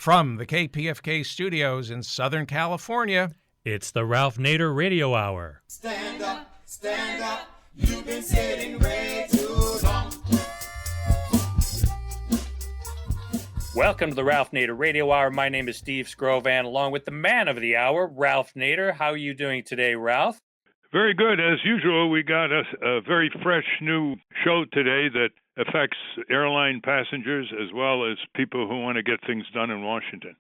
From the KPFK studios in Southern California, it's the Ralph Nader Radio Hour. Stand up, you've been sitting way too long. Welcome to the Ralph Nader Radio Hour. My name is Steve Scrovan, along with the man of the hour, Ralph Nader. How are you doing today, Ralph? Very good. As usual, we got a very fresh new show today that affects airline passengers as well as people who want to get things done in Washington.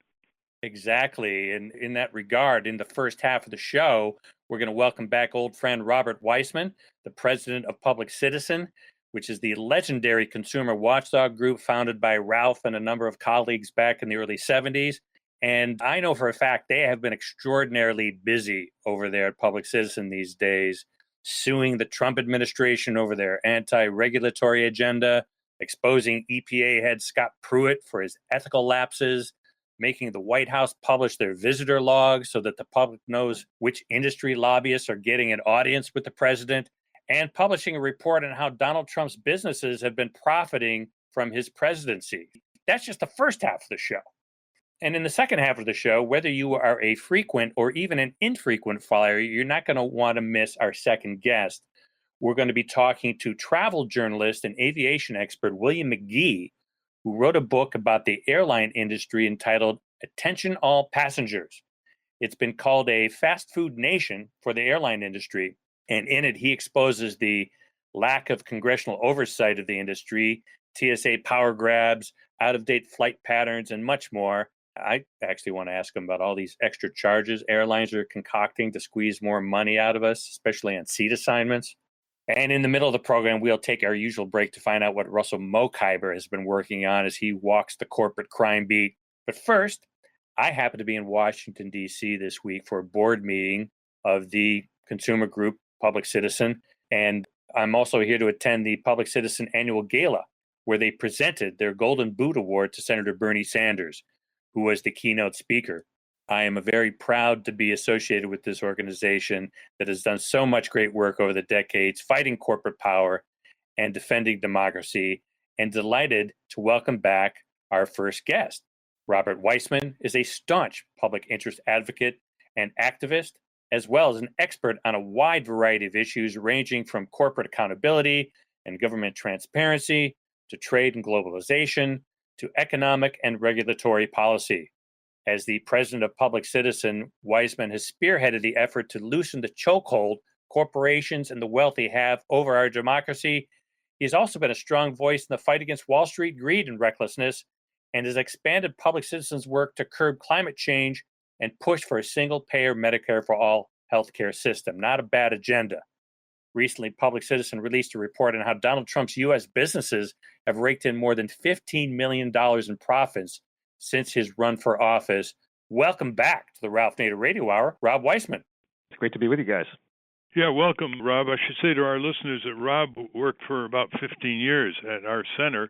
Exactly. And in that regard, in the first half of the show, we're going to welcome back old friend Robert Weissman, the president of Public Citizen, which is the legendary consumer watchdog group founded by Ralph and a number of colleagues back in the early 70s. And I know for a fact they have been extraordinarily busy over there at Public Citizen these days, suing the Trump administration over their anti-regulatory agenda, exposing EPA head Scott Pruitt for his ethical lapses, making the White House publish their visitor logs so that the public knows which industry lobbyists are getting an audience with the president, and publishing a report on how Donald Trump's businesses have been profiting from his presidency. That's just the first half of the show. And in the second half of the show, whether you are a frequent or even an infrequent flyer, you're not going to want to miss our second guest. We're going to be talking to travel journalist and aviation expert William McGee, who wrote a book about the airline industry entitled Attention All Passengers. It's been called a fast food nation for the airline industry, and in it he exposes the lack of congressional oversight of the industry, TSA power grabs, out-of-date flight patterns, and much more. I actually want to ask him about all these extra charges airlines are concocting to squeeze more money out of us, especially on seat assignments. And in the middle of the program, we'll take our usual break to find out what Russell Mokhiber has been working on as he walks the corporate crime beat. But first, I happen to be in Washington, D.C. this week for a board meeting of the consumer group Public Citizen. And I'm also here to attend the Public Citizen annual gala, where they presented their Golden Boot Award to Senator Bernie Sanders, who was the keynote speaker. I am very proud to be associated with this organization that has done so much great work over the decades, fighting corporate power and defending democracy, and delighted to welcome back our first guest. Robert Weissman is a staunch public interest advocate and activist, as well as an expert on a wide variety of issues ranging from corporate accountability and government transparency to trade and globalization, to economic and regulatory policy. As the president of Public Citizen, Weissman has spearheaded the effort to loosen the chokehold corporations and the wealthy have over our democracy. He has also been a strong voice in the fight against Wall Street greed and recklessness, and has expanded Public Citizen's work to curb climate change and push for a single-payer Medicare for all healthcare system. Not a bad agenda. Recently, Public Citizen released a report on how Donald Trump's U.S. businesses have raked in more than $15 million in profits since his run for office. Welcome back to the Ralph Nader Radio Hour, Rob Weissman. It's great to be with you guys. Yeah, welcome, Rob. I should say to our listeners that Rob worked for about 15 years at our center,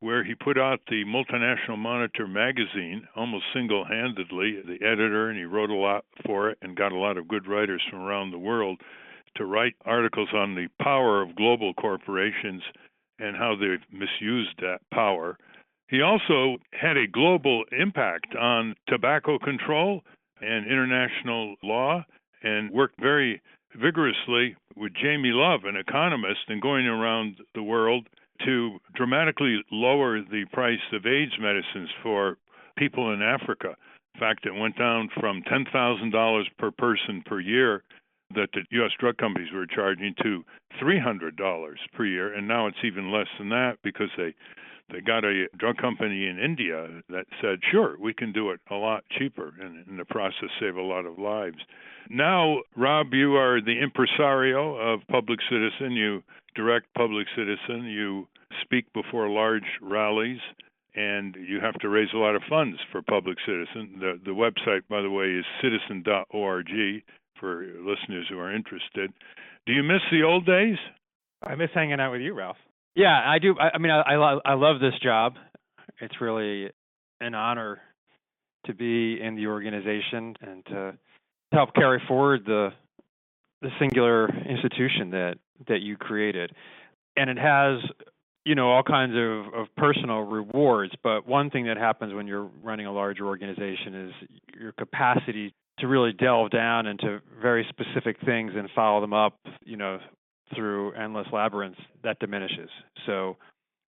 where he put out the Multinational Monitor magazine almost single-handedly, the editor, and he wrote a lot for it and got a lot of good writers from around the world to write articles on the power of global corporations and how they've misused that power. He also had a global impact on tobacco control and international law and worked very vigorously with Jamie Love, an economist, and going around the world to dramatically lower the price of AIDS medicines for people in Africa. In fact, it went down from $10,000 per person per year that the U.S. drug companies were charging to $300 per year, and now it's even less than that because they got a drug company in India that said, sure, we can do it a lot cheaper and in the process save a lot of lives. Now, Rob, you are the impresario of Public Citizen. You direct Public Citizen. You speak before large rallies, and you have to raise a lot of funds for Public Citizen. The website, by the way, is citizen.org for listeners who are interested. Do you miss the old days? I miss hanging out with you, Ralph. Yeah, I do. I love this job. It's really an honor to be in the organization and to help carry forward the singular institution that you created. And it has all kinds of personal rewards. But one thing that happens when you're running a larger organization is your capacity to really delve down into very specific things and follow them up, through endless labyrinths, that diminishes. So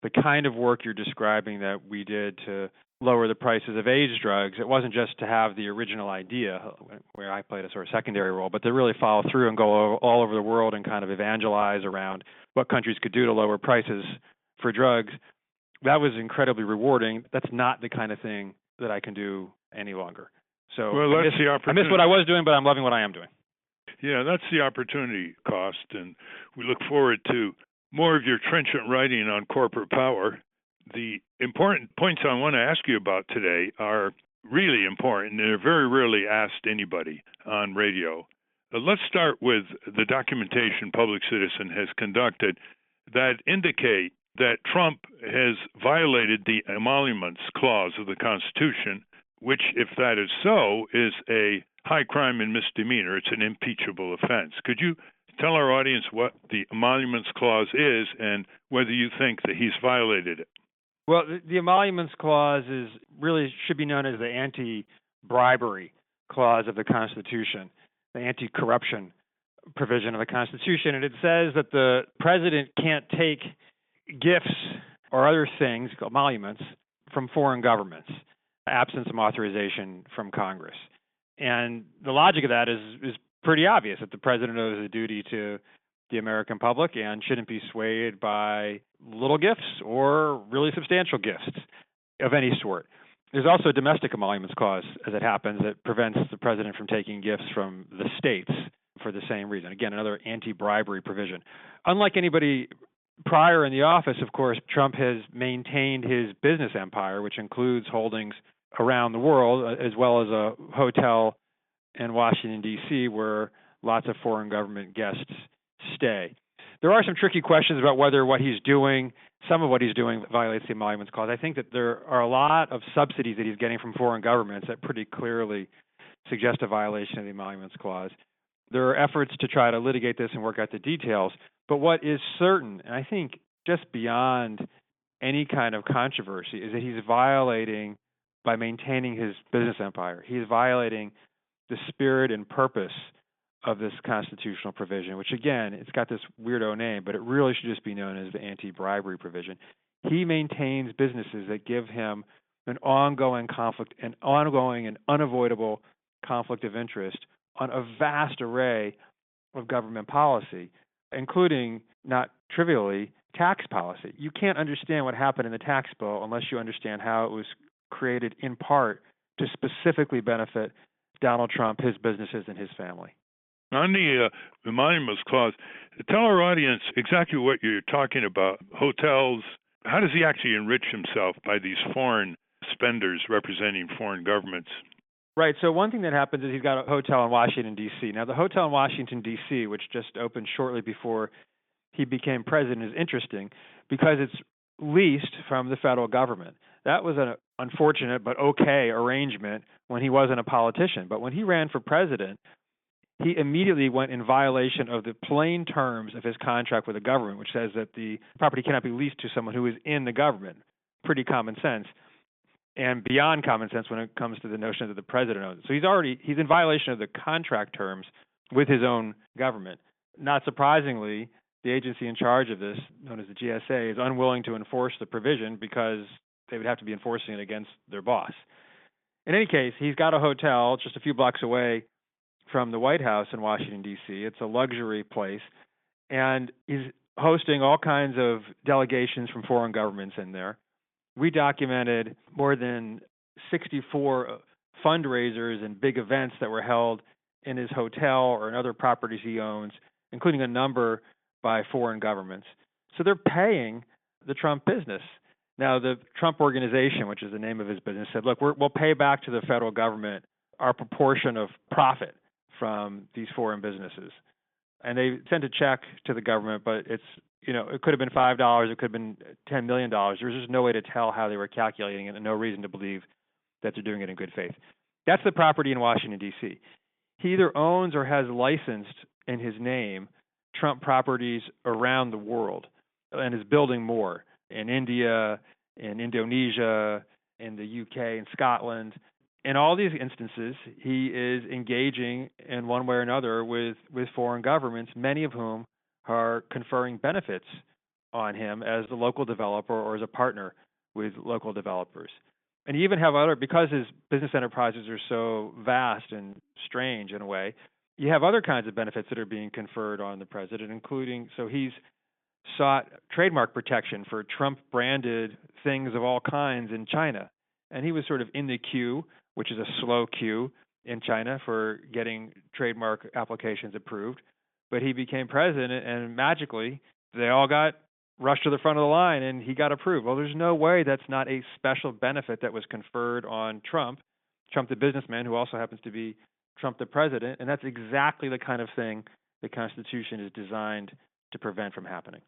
the kind of work you're describing that we did to lower the prices of AIDS drugs, it wasn't just to have the original idea, where I played a sort of secondary role, but to really follow through and go all over the world and kind of evangelize around what countries could do to lower prices for drugs. That was incredibly rewarding. That's not the kind of thing that I can do any longer. So that's the opportunity. I miss what I was doing, but I'm loving what I am doing. Yeah, that's the opportunity cost, and we look forward to more of your trenchant writing on corporate power. The important points I want to ask you about today are really important, and they're very rarely asked anybody on radio. Let's start with the documentation Public Citizen has conducted that indicate that Trump has violated the Emoluments clause of the Constitution, which, if that is so, is a high crime and misdemeanor. It's an impeachable offense. Could you tell our audience what the Emoluments clause is and whether you think that he's violated it? Well, the Emoluments clause should be known as the anti-bribery clause of the Constitution, the anti-corruption provision of the Constitution. And it says that the president can't take gifts or other things, emoluments, from foreign governments, absent some authorization from Congress. And the logic of that is pretty obvious, that the president owes a duty to the American public and shouldn't be swayed by little gifts or really substantial gifts of any sort. There's also a domestic emoluments clause, as it happens, that prevents the president from taking gifts from the states for the same reason. Again, another anti-bribery provision. Unlike anybody prior in the office, of course, Trump has maintained his business empire, which includes holdings around the world, as well as a hotel in Washington, D.C., where lots of foreign government guests stay. There are some tricky questions about whether what he's doing, some of what he's doing, violates the Emoluments clause. I think that there are a lot of subsidies that he's getting from foreign governments that pretty clearly suggest a violation of the Emoluments clause. There are efforts to try to litigate this and work out the details. But what is certain, and I think just beyond any kind of controversy, is that he's violating, by maintaining his business empire, he's violating the spirit and purpose of this constitutional provision, which, again, it's got this weirdo name, but it really should just be known as the anti-bribery provision. He maintains businesses that give him an ongoing conflict, an ongoing and unavoidable conflict of interest on a vast array of government policy, including, not trivially, tax policy. You can't understand what happened in the tax bill unless you understand how it was created in part to specifically benefit Donald Trump, his businesses, and his family. On the Emoluments clause, tell our audience exactly what you're talking about. Hotels, how does he actually enrich himself by these foreign spenders representing foreign governments? Right. So one thing that happens is he's got a hotel in Washington, D.C. Now, the hotel in Washington, D.C., which just opened shortly before he became president, is interesting because it's leased from the federal government. That was an unfortunate but okay arrangement when he wasn't a politician. But when he ran for president, he immediately went in violation of the plain terms of his contract with the government, which says that the property cannot be leased to someone who is in the government. Pretty common sense, and beyond common sense when it comes to the notion that the president owns it. So he's in violation of the contract terms with his own government. Not surprisingly, the agency in charge of this, known as the GSA, is unwilling to enforce the provision because they would have to be enforcing it against their boss. In any case, he's got a hotel just a few blocks away from the White House in Washington, D.C. It's a luxury place, and he's hosting all kinds of delegations from foreign governments in there. We documented more than 64 fundraisers and big events that were held in his hotel or in other properties he owns, including a number by foreign governments. So they're paying the Trump business. Now, the Trump Organization, which is the name of his business, said, look, we'll pay back to the federal government our proportion of profit from these foreign businesses. And they sent a check to the government, but it could have been $5, it could have been $10 million. There's just no way to tell how they were calculating it and no reason to believe that they're doing it in good faith. That's the property in Washington, D.C. He either owns or has licensed in his name Trump properties around the world and is building more. in India, in Indonesia, in the UK, in Scotland. In all these instances, he is engaging in one way or another with foreign governments, many of whom are conferring benefits on him as the local developer or as a partner with local developers. And you even have other, because his business enterprises are so vast and strange in a way, you have other kinds of benefits that are being conferred on the president, including, so he's sought trademark protection for Trump-branded things of all kinds in China. And he was sort of in the queue, which is a slow queue in China for getting trademark applications approved. But he became president, and magically, they all got rushed to the front of the line, and he got approved. Well, there's no way that's not a special benefit that was conferred on Trump the businessman, who also happens to be Trump the president. And that's exactly the kind of thing the Constitution is designed to prevent from happening.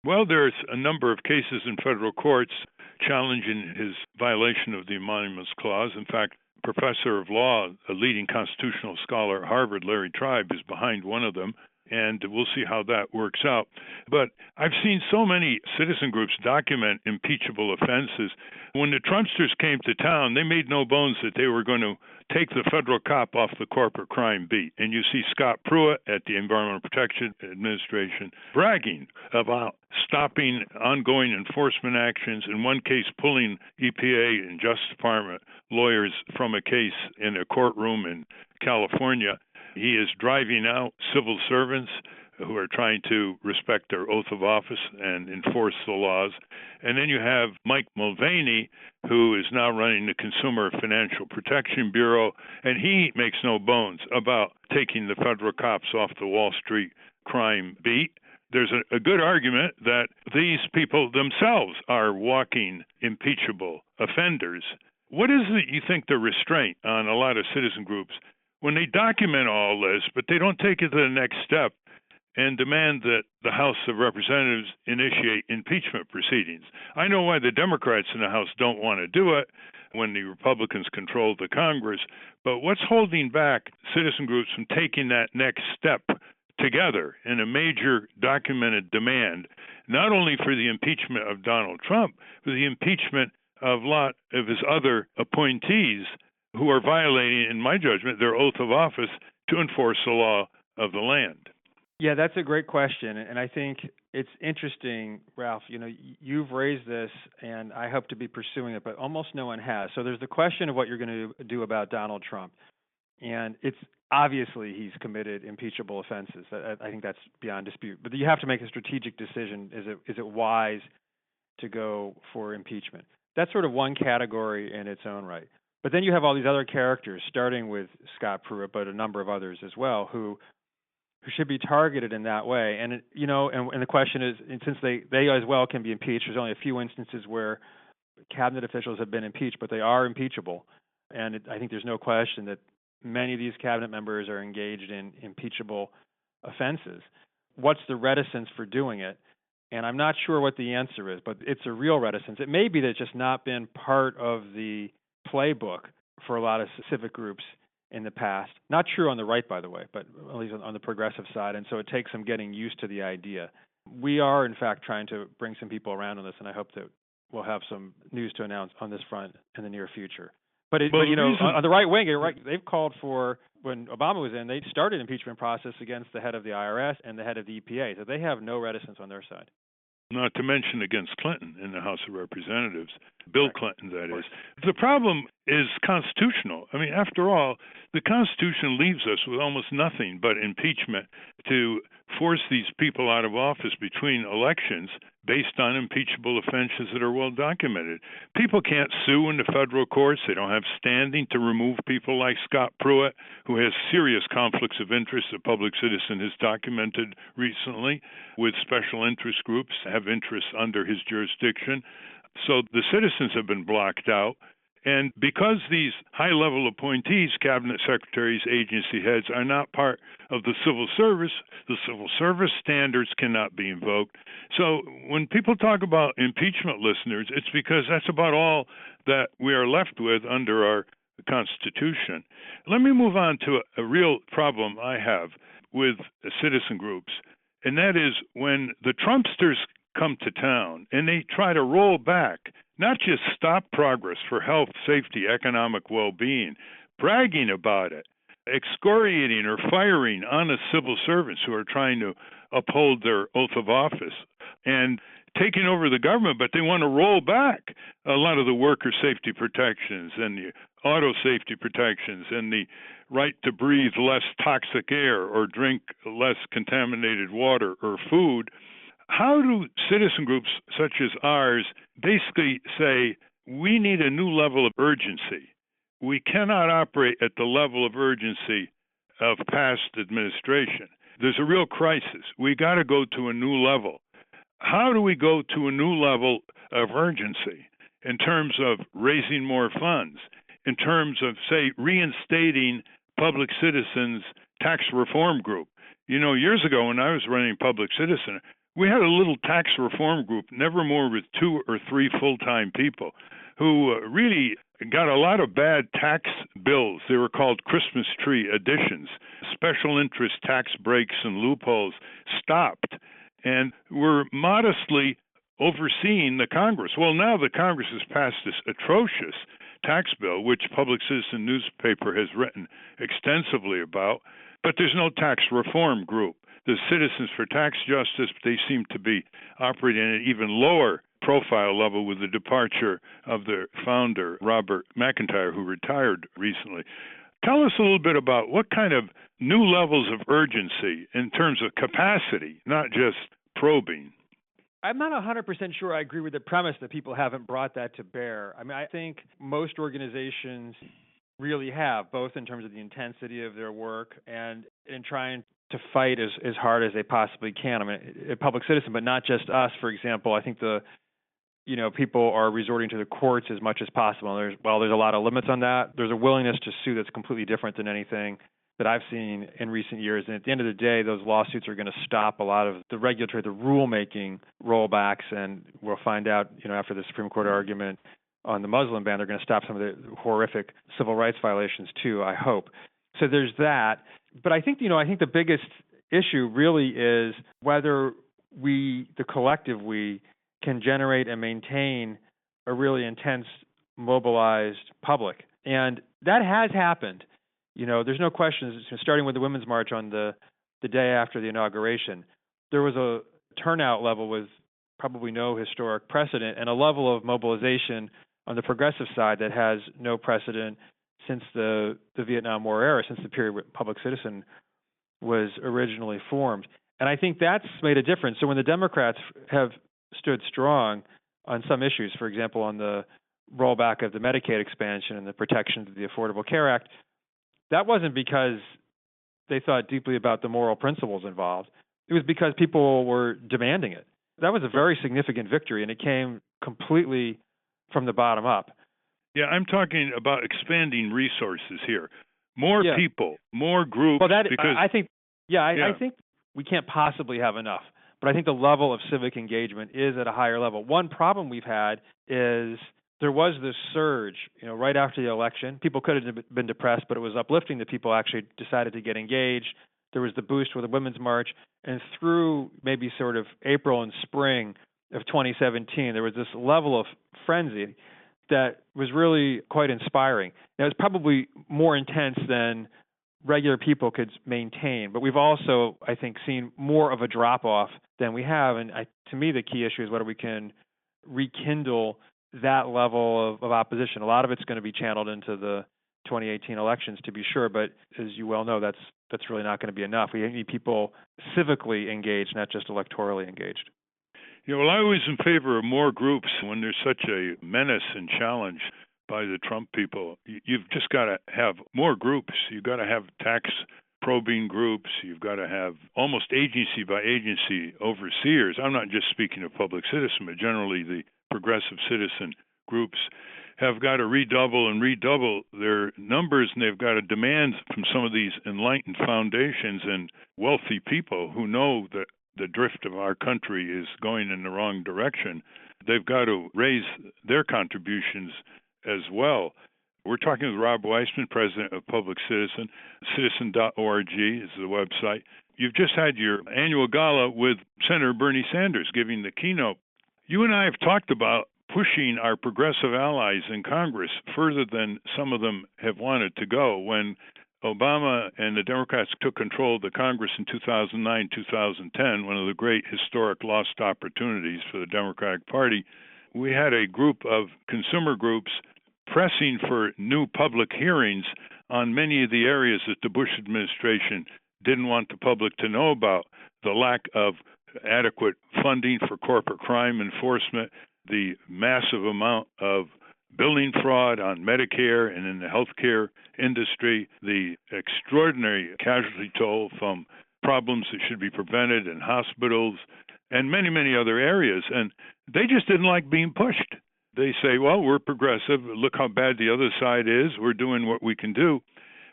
Well, there's a number of cases in federal courts challenging his violation of the Emoluments Clause. In fact, professor of law, a leading constitutional scholar at Harvard, Larry Tribe, is behind one of them, and we'll see how that works out. But I've seen so many citizen groups document impeachable offenses. When the Trumpsters came to town, they made no bones that they were going to take the federal cop off the corporate crime beat. And you see Scott Pruitt at the Environmental Protection Administration bragging about stopping ongoing enforcement actions, in one case pulling EPA and Justice Department lawyers from a case in a courtroom in California. He is driving out civil servants who are trying to respect their oath of office and enforce the laws. And then you have Mike Mulvaney, who is now running the Consumer Financial Protection Bureau, and he makes no bones about taking the federal cops off the Wall Street crime beat. There's a good argument that these people themselves are walking impeachable offenders. What is it you think the restraint on a lot of citizen groups when they document all this, but they don't take it to the next step and demand that the House of Representatives initiate impeachment proceedings? I know why the Democrats in the House don't want to do it when the Republicans control the Congress, but what's holding back citizen groups from taking that next step together in a major documented demand, not only for the impeachment of Donald Trump, but the impeachment of a lot of his other appointees who are violating, in my judgment, their oath of office to enforce the law of the land? Yeah, that's a great question. And I think it's interesting, Ralph, you've raised this, and I hope to be pursuing it, but almost no one has. So there's the question of what you're going to do about Donald Trump. And it's obviously he's committed impeachable offenses. I think that's beyond dispute. But you have to make a strategic decision. Is it wise to go for impeachment? That's sort of one category in its own right. But then you have all these other characters, starting with Scott Pruitt, but a number of others as well, who should be targeted in that way. And and the question is, and since they as well can be impeached, there's only a few instances where cabinet officials have been impeached, but they are impeachable. And I think there's no question that many of these cabinet members are engaged in impeachable offenses. What's the reticence for doing it? And I'm not sure what the answer is, but it's a real reticence. It may be that it's just not been part of the playbook for a lot of civic groups in the past. Not true on the right, by the way, but at least on the progressive side. And so it takes some getting used to the idea. We are, in fact, trying to bring some people around on this, and I hope that we'll have some news to announce on this front in the near future. But on the right wing, they've called for, when Obama was in, they started impeachment process against the head of the IRS and the head of the EPA. So they have no reticence on their side. Not to mention against Clinton in the House of Representatives, Bill Clinton, that is. The problem is constitutional. I mean, after all, the Constitution leaves us with almost nothing but impeachment to force these people out of office between elections based on impeachable offenses that are well documented. People can't sue in the federal courts. They don't have standing to remove people like Scott Pruitt, who has serious conflicts of interest. A public citizen has documented recently with special interest groups have interests under his jurisdiction. So the citizens have been blocked out. And because these high-level appointees, cabinet secretaries, agency heads, are not part of the civil service standards cannot be invoked. So when people talk about impeachment, listeners, it's because that's about all that we are left with under our Constitution. Let me move on to a real problem I have with citizen groups, and that is when the Trumpsters come to town and they try to roll back, not just stop progress for health, safety, economic well-being, bragging about it, excoriating or firing honest civil servants who are trying to uphold their oath of office, and taking over the government, but they want to roll back a lot of the worker safety protections and the auto safety protections and the right to breathe less toxic air or drink less contaminated water or food. How do citizen groups such as ours basically say we need a new level of urgency? We cannot operate at the level of urgency of past administration. There's a real crisis. We got to go to a new level. How do we go to a new level of urgency in terms of raising more funds, in terms of, say, reinstating Public Citizen's tax reform group? You know, years ago when I was running Public Citizen, we had a little tax reform group, never more with 2 or 3 full-time people, who really got a lot of bad tax bills. They were called Christmas tree additions. Special interest tax breaks and loopholes stopped and were modestly overseeing the Congress. Well, now the Congress has passed this atrocious tax bill, which Public Citizen newspaper has written extensively about, but there's no tax reform group. The Citizens for Tax Justice, they seem to be operating at an even lower profile level with the departure of their founder, Robert McIntyre, who retired recently. Tell us a little bit about what kind of new levels of urgency in terms of capacity, not just probing. I'm not 100% sure I agree with the premise that people haven't brought that to bear. I mean, I think most organizations really have, both in terms of the intensity of their work and in trying to fight as hard as they possibly can. I mean, a Public Citizen, but not just us, for example. I think people are resorting to the courts as much as possible. There's a lot of limits on that. There's a willingness to sue that's completely different than anything that I've seen in recent years. And at the end of the day, those lawsuits are going to stop a lot of the rulemaking rollbacks. And we'll find out, after the Supreme Court argument on the Muslim ban, they're going to stop some of the horrific civil rights violations too, I hope. So there's that. But I think the biggest issue really is whether the collective can generate and maintain a really intense, mobilized public. And that has happened. There's no question, starting with the Women's March on the day after the inauguration, there was a turnout level with probably no historic precedent and a level of mobilization on the progressive side that has no precedent since the Vietnam War era, since the period when Public Citizen was originally formed. And I think that's made a difference. So when the Democrats have stood strong on some issues, for example, on the rollback of the Medicaid expansion and the protections of the Affordable Care Act, that wasn't because they thought deeply about the moral principles involved. It was because people were demanding it. That was a very significant victory, and it came completely from the bottom up. Yeah, I'm talking about expanding resources here. More people, more groups. Well, I think we can't possibly have enough. But I think the level of civic engagement is at a higher level. One problem we've had is there was this surge, right after the election. People could have been depressed, but it was uplifting that people actually decided to get engaged. There was the boost with the Women's March. And through maybe sort of April and spring of 2017, there was this level of frenzy that was really quite inspiring. Now, it's probably more intense than regular people could maintain, but we've also, I think, seen more of a drop-off than we have. And to me, the key issue is whether we can rekindle that level of opposition. A lot of it's going to be channeled into the 2018 elections, to be sure, but as you well know, that's really not going to be enough. We need people civically engaged, not just electorally engaged. Well, I was in favor of more groups when there's such a menace and challenge by the Trump people. You've just got to have more groups. You've got to have tax probing groups. You've got to have almost agency by agency overseers. I'm not just speaking of Public Citizen, but generally the progressive citizen groups have got to redouble their numbers, and they've got to demand from some of these enlightened foundations and wealthy people who know that the drift of our country is going in the wrong direction. They've got to raise their contributions as well. We're talking with Rob Weissman, president of Public Citizen. Citizen.org is the website. You've just had your annual gala with Senator Bernie Sanders giving the keynote. You and I have talked about pushing our progressive allies in Congress further than some of them have wanted to go. When Obama and the Democrats took control of the Congress in 2009, 2010, one of the great historic lost opportunities for the Democratic Party, we had a group of consumer groups pressing for new public hearings on many of the areas that the Bush administration didn't want the public to know about: the lack of adequate funding for corporate crime enforcement, the massive amount of billing fraud on Medicare and in the healthcare industry, the extraordinary casualty toll from problems that should be prevented in hospitals, and many, many other areas. And they just didn't like being pushed. They say, well, we're progressive. Look how bad the other side is. We're doing what we can do.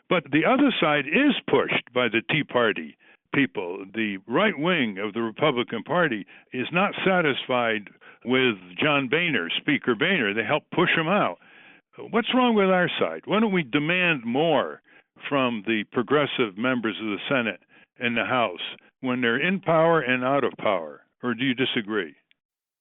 But the other side is pushed by the Tea Party people. The right wing of the Republican Party is not satisfied with John Boehner, Speaker Boehner. They help push him out. What's wrong with our side? Why don't we demand more from the progressive members of the Senate and the House when they're in power and out of power? Or do you disagree?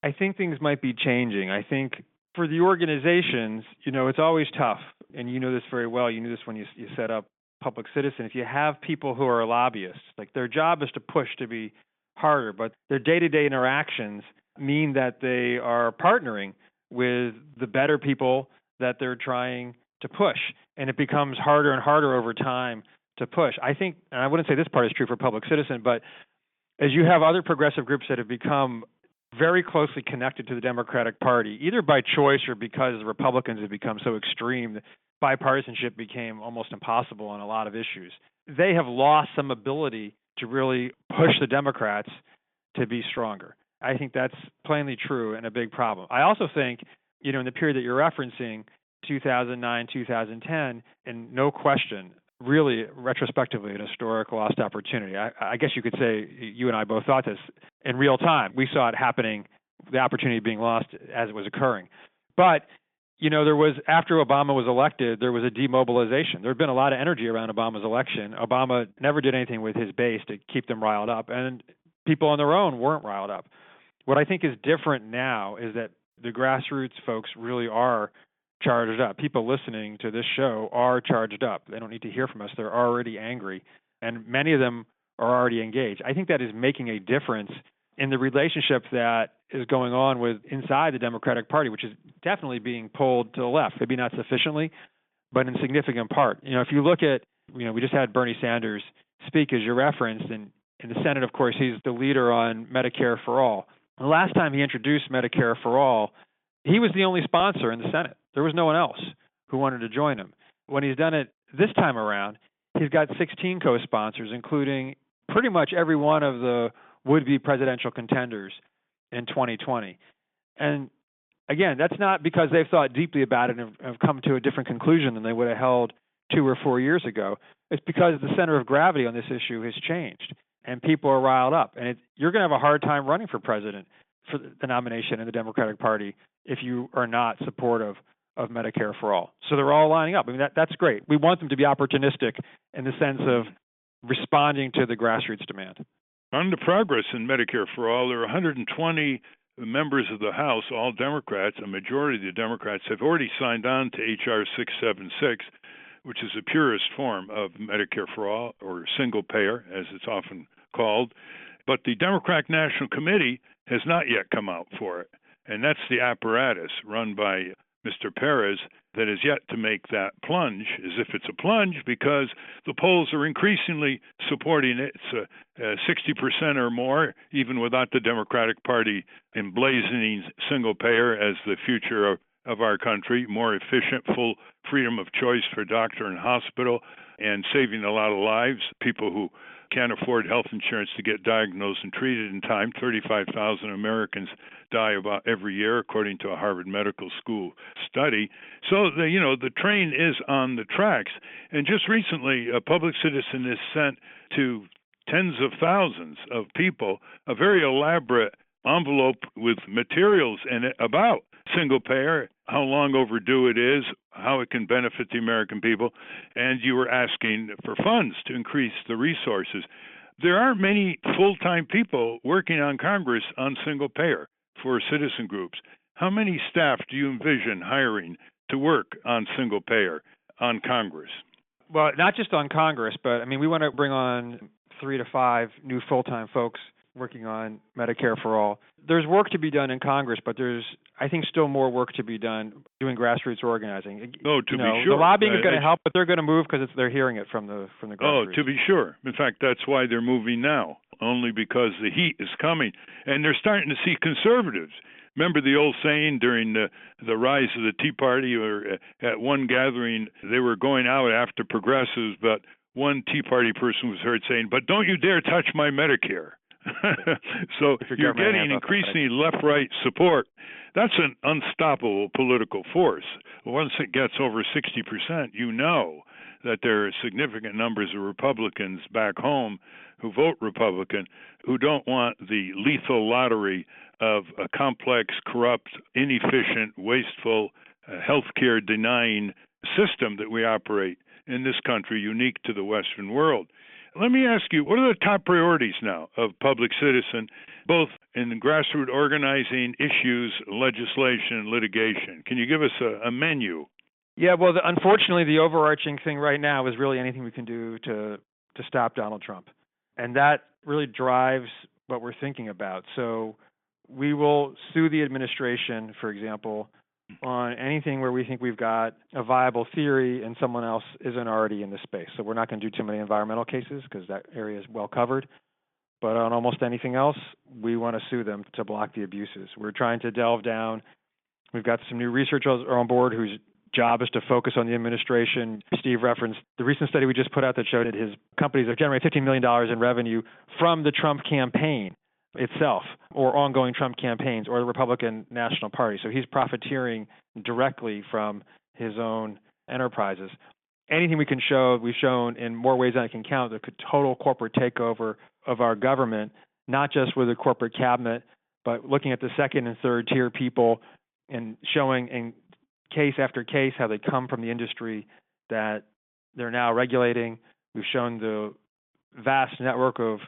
I think things might be changing. I think for the organizations, it's always tough. And you know this very well. You knew this when you set up Public Citizen. If you have people who are lobbyists, like their job is to push to be harder, but their day-to-day interactions mean that they are partnering with the better people that they're trying to push. And it becomes harder and harder over time to push. I think, and I wouldn't say this part is true for Public Citizen, but as you have other progressive groups that have become very closely connected to the Democratic Party, either by choice or because the Republicans have become so extreme that bipartisanship became almost impossible on a lot of issues. They have lost some ability to really push the Democrats to be stronger. I think that's plainly true and a big problem. I also think, in the period that you're referencing, 2009, 2010, and no question, really retrospectively, an historic lost opportunity. I guess you could say you and I both thought this in real time. We saw it happening, the opportunity being lost as it was occurring. But, there was, after Obama was elected, there was a demobilization. There had been a lot of energy around Obama's election. Obama never did anything with his base to keep them riled up, and people on their own weren't riled up. What I think is different now is that the grassroots folks really are charged up. People listening to this show are charged up. They don't need to hear from us. They're already angry, and many of them are already engaged. I think that is making a difference in the relationship that is going on with inside the Democratic Party, which is definitely being pulled to the left. Maybe not sufficiently, but in significant part. If you look at, we just had Bernie Sanders speak, as you referenced, and in the Senate, of course, he's the leader on Medicare for All. The last time he introduced Medicare for All, he was the only sponsor in the Senate. There was no one else who wanted to join him. When he's done it this time around, he's got 16 co-sponsors, including pretty much every one of the would-be presidential contenders in 2020. And again, that's not because they've thought deeply about it and have come to a different conclusion than they would have held 2 or 4 years ago. It's because the center of gravity on this issue has changed, and people are riled up. And you're going to have a hard time running for president for the nomination in the Democratic Party if you are not supportive of Medicare for All. So they're all lining up. I mean, that's great. We want them to be opportunistic in the sense of responding to the grassroots demand. On the progress in Medicare for All, there are 120 members of the House, all Democrats. A majority of the Democrats have already signed on to H.R. 676, which is the purest form of Medicare for All, or single payer, as it's often called. But the Democratic National Committee has not yet come out for it. And that's the apparatus run by Mr. Perez that is yet to make that plunge, as if it's a plunge, because the polls are increasingly supporting it. It's 60% or more, even without the Democratic Party emblazoning single payer as the future of our country, more efficient, full freedom of choice for doctor and hospital, and saving a lot of lives. People who can't afford health insurance to get diagnosed and treated in time. 35,000 Americans die about every year, according to a Harvard Medical School study. So, the train is on the tracks. And just recently, a Public Citizen has sent to tens of thousands of people a very elaborate envelope with materials in it about single payer, how long overdue it is, how it can benefit the American people, and you were asking for funds to increase the resources. There aren't many full-time people working on Congress on single payer for citizen groups. How many staff do you envision hiring to work on single payer on Congress? Well, not just on Congress, but I mean, we want to bring on 3 to 5 new full-time folks working on Medicare for all. There's work to be done in Congress, but there's, I think, still more work to be done doing grassroots organizing. Oh, to be sure. The lobbying is going to help, but they're going to move because they're hearing it from the grassroots. Oh, to be sure. In fact, that's why they're moving now, only because the heat is coming. And they're starting to see conservatives. Remember the old saying during the rise of the Tea Party, or at one gathering, they were going out after progressives, but one Tea Party person was heard saying, "But don't you dare touch my Medicare." So you're getting increasingly left-right support. That's an unstoppable political force. Once it gets over 60%, you know that there are significant numbers of Republicans back home who vote Republican who don't want the lethal lottery of a complex, corrupt, inefficient, wasteful, healthcare denying system that we operate in this country, unique to the Western world. Let me ask you, what are the top priorities now of Public Citizen, both in the grassroots organizing, issues, legislation, and litigation? Can you give us a menu? Yeah, well, unfortunately, the overarching thing right now is really anything we can do to stop Donald Trump. And that really drives what we're thinking about. So we will sue the administration, for example, on anything where we think we've got a viable theory and someone else isn't already in the space. So we're not going to do too many environmental cases because that area is well covered. But on almost anything else, we want to sue them to block the abuses. We're trying to delve down. We've got some new researchers on board whose job is to focus on the administration. Steve referenced the recent study we just put out that showed that his companies have generated $15 million in revenue from the Trump campaign itself, or ongoing Trump campaigns, or the Republican National Party. So he's profiteering directly from his own enterprises. Anything we can show, we've shown in more ways than I can count, the total corporate takeover of our government, not just with the corporate cabinet, but looking at the second and third tier people and showing in case after case how they come from the industry that they're now regulating. We've shown the vast network of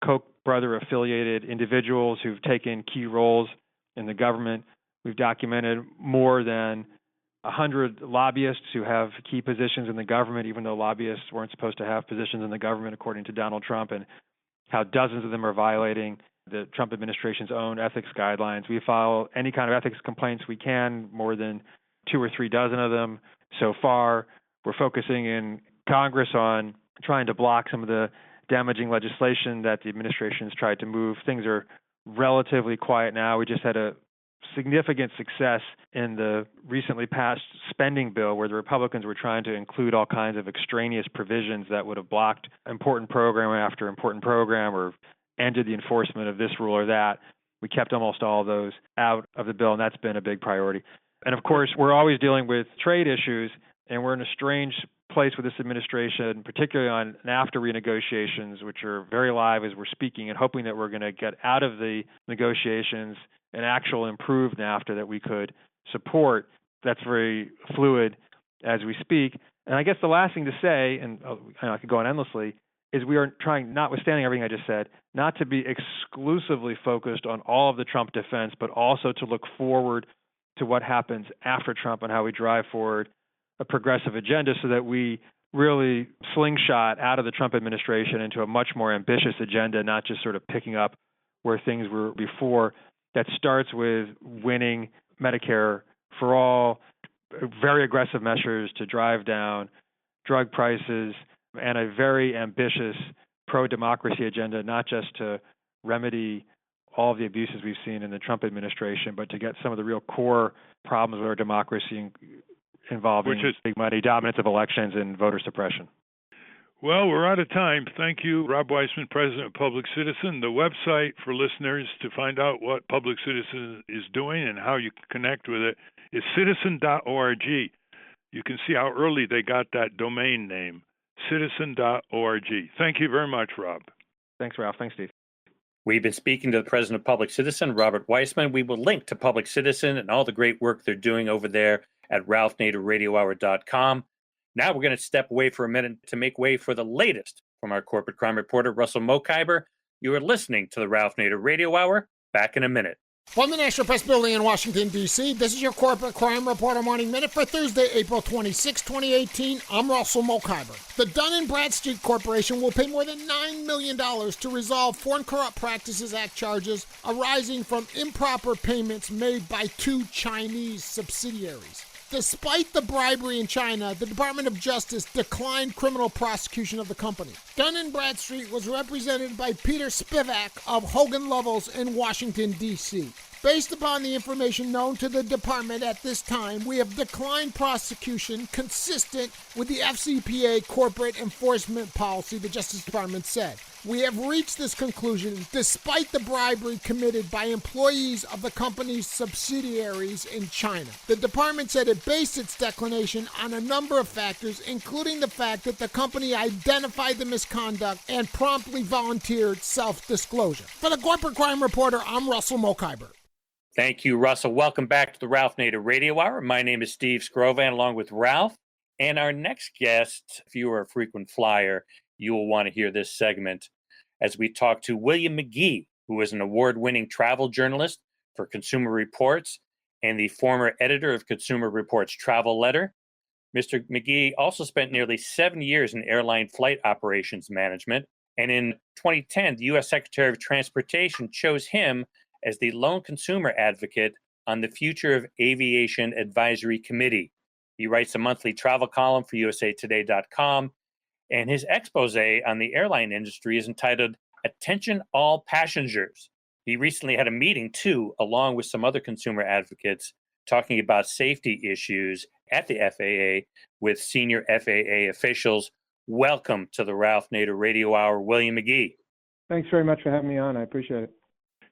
Koch brother affiliated individuals who've taken key roles in the government. We've documented more than 100 lobbyists who have key positions in the government, even though lobbyists weren't supposed to have positions in the government, according to Donald Trump, and how dozens of them are violating the Trump administration's own ethics guidelines. We file any kind of ethics complaints we can, more than 2 or 3 dozen of them so far. We're focusing in Congress on trying to block some of the damaging legislation that the administration has tried to move. Things are relatively quiet now. We just had a significant success in the recently passed spending bill where the Republicans were trying to include all kinds of extraneous provisions that would have blocked important program after important program or ended the enforcement of this rule or that. We kept almost all of those out of the bill, and that's been a big priority. And of course, we're always dealing with trade issues, and we're in a strange place with this administration, particularly on NAFTA renegotiations, which are very live as we're speaking, and hoping that we're going to get out of the negotiations an actual improved NAFTA that we could support. That's very fluid as we speak. And I guess the last thing to say, and I could go on endlessly, is we are trying, notwithstanding everything I just said, not to be exclusively focused on all of the Trump defense, but also to look forward to what happens after Trump and how we drive forward a progressive agenda so that we really slingshot out of the Trump administration into a much more ambitious agenda, not just sort of picking up where things were before. That starts with winning Medicare for all, very aggressive measures to drive down drug prices, and a very ambitious pro-democracy agenda, not just to remedy all of the abuses we've seen in the Trump administration, but to get some of the real core problems with our democracy involving big money, dominance of elections, and voter suppression. Well, we're out of time. Thank you, Rob Weissman, President of Public Citizen. The website for listeners to find out what Public Citizen is doing and how you can connect with it is citizen.org. You can see how early they got that domain name, citizen.org. Thank you very much, Rob. Thanks, Ralph. Thanks, Steve. We've been speaking to the president of Public Citizen, Robert Weissman. We will link to Public Citizen and all the great work they're doing over there at ralphnaderradiohour.com. Now we're going to step away for a minute to make way for the latest From our corporate crime reporter, Russell Mokhiber, you are listening to the Ralph Nader Radio Hour. Back in a minute. From the National Press Building in Washington, D.C., this is your Corporate Crime Reporter Morning Minute for Thursday, April 26, 2018. I'm Russell Mokhiber. The Dun & Bradstreet Corporation will pay more than $9 million to resolve Foreign Corrupt Practices Act charges arising from improper payments made by two Chinese subsidiaries. Despite the bribery in China, the Department of Justice declined criminal prosecution of the company. Dun & Bradstreet was represented by Peter Spivak of Hogan Lovells in Washington, D.C. Based upon the information known to the department at this time, we have declined prosecution consistent with the FCPA corporate enforcement policy, the Justice Department said. We have reached this conclusion despite the bribery committed by employees of the company's subsidiaries in China. The department said it based its declination on a number of factors, including the fact that the company identified the misconduct and promptly volunteered self-disclosure. For the Corporate Crime Reporter, I'm Russell Mokhiber. Thank you, Russell. Welcome back to the Ralph Nader Radio Hour. My name is Steve Scrovan, along with Ralph. And our next guest, if you are a frequent flyer, you will want to hear this segment as we talk to William McGee, who is an award-winning travel journalist for Consumer Reports and the former editor of Consumer Reports Travel Letter. Mr. McGee also spent nearly 7 years in airline flight operations management. And in 2010, the U.S. Secretary of Transportation chose him as the lone consumer advocate on the Future of Aviation Advisory Committee. He writes a monthly travel column for usatoday.com, and his expose on the airline industry is entitled Attention All Passengers. He recently had a meeting, too, along with some other consumer advocates, talking about safety issues at the FAA with senior FAA officials. Welcome to the Ralph Nader Radio Hour, William McGee. Thanks very much for having me on. I appreciate it.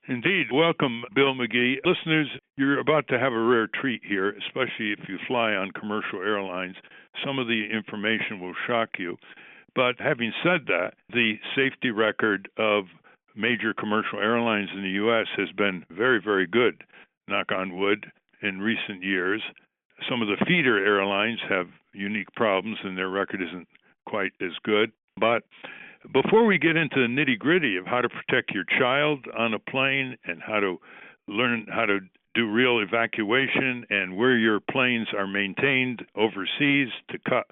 Indeed. Welcome, Bill McGee. Listeners, you're about to have a rare treat here, especially if you fly on commercial airlines. Some of the information will shock you. But having said that, the safety record of major commercial airlines in the U.S. has been very, very good, knock on wood, in recent years. Some of the feeder airlines have unique problems, and their record isn't quite as good. But before we get into the nitty-gritty of how to protect your child on a plane and how to learn how to do real evacuation and where your planes are maintained overseas to cut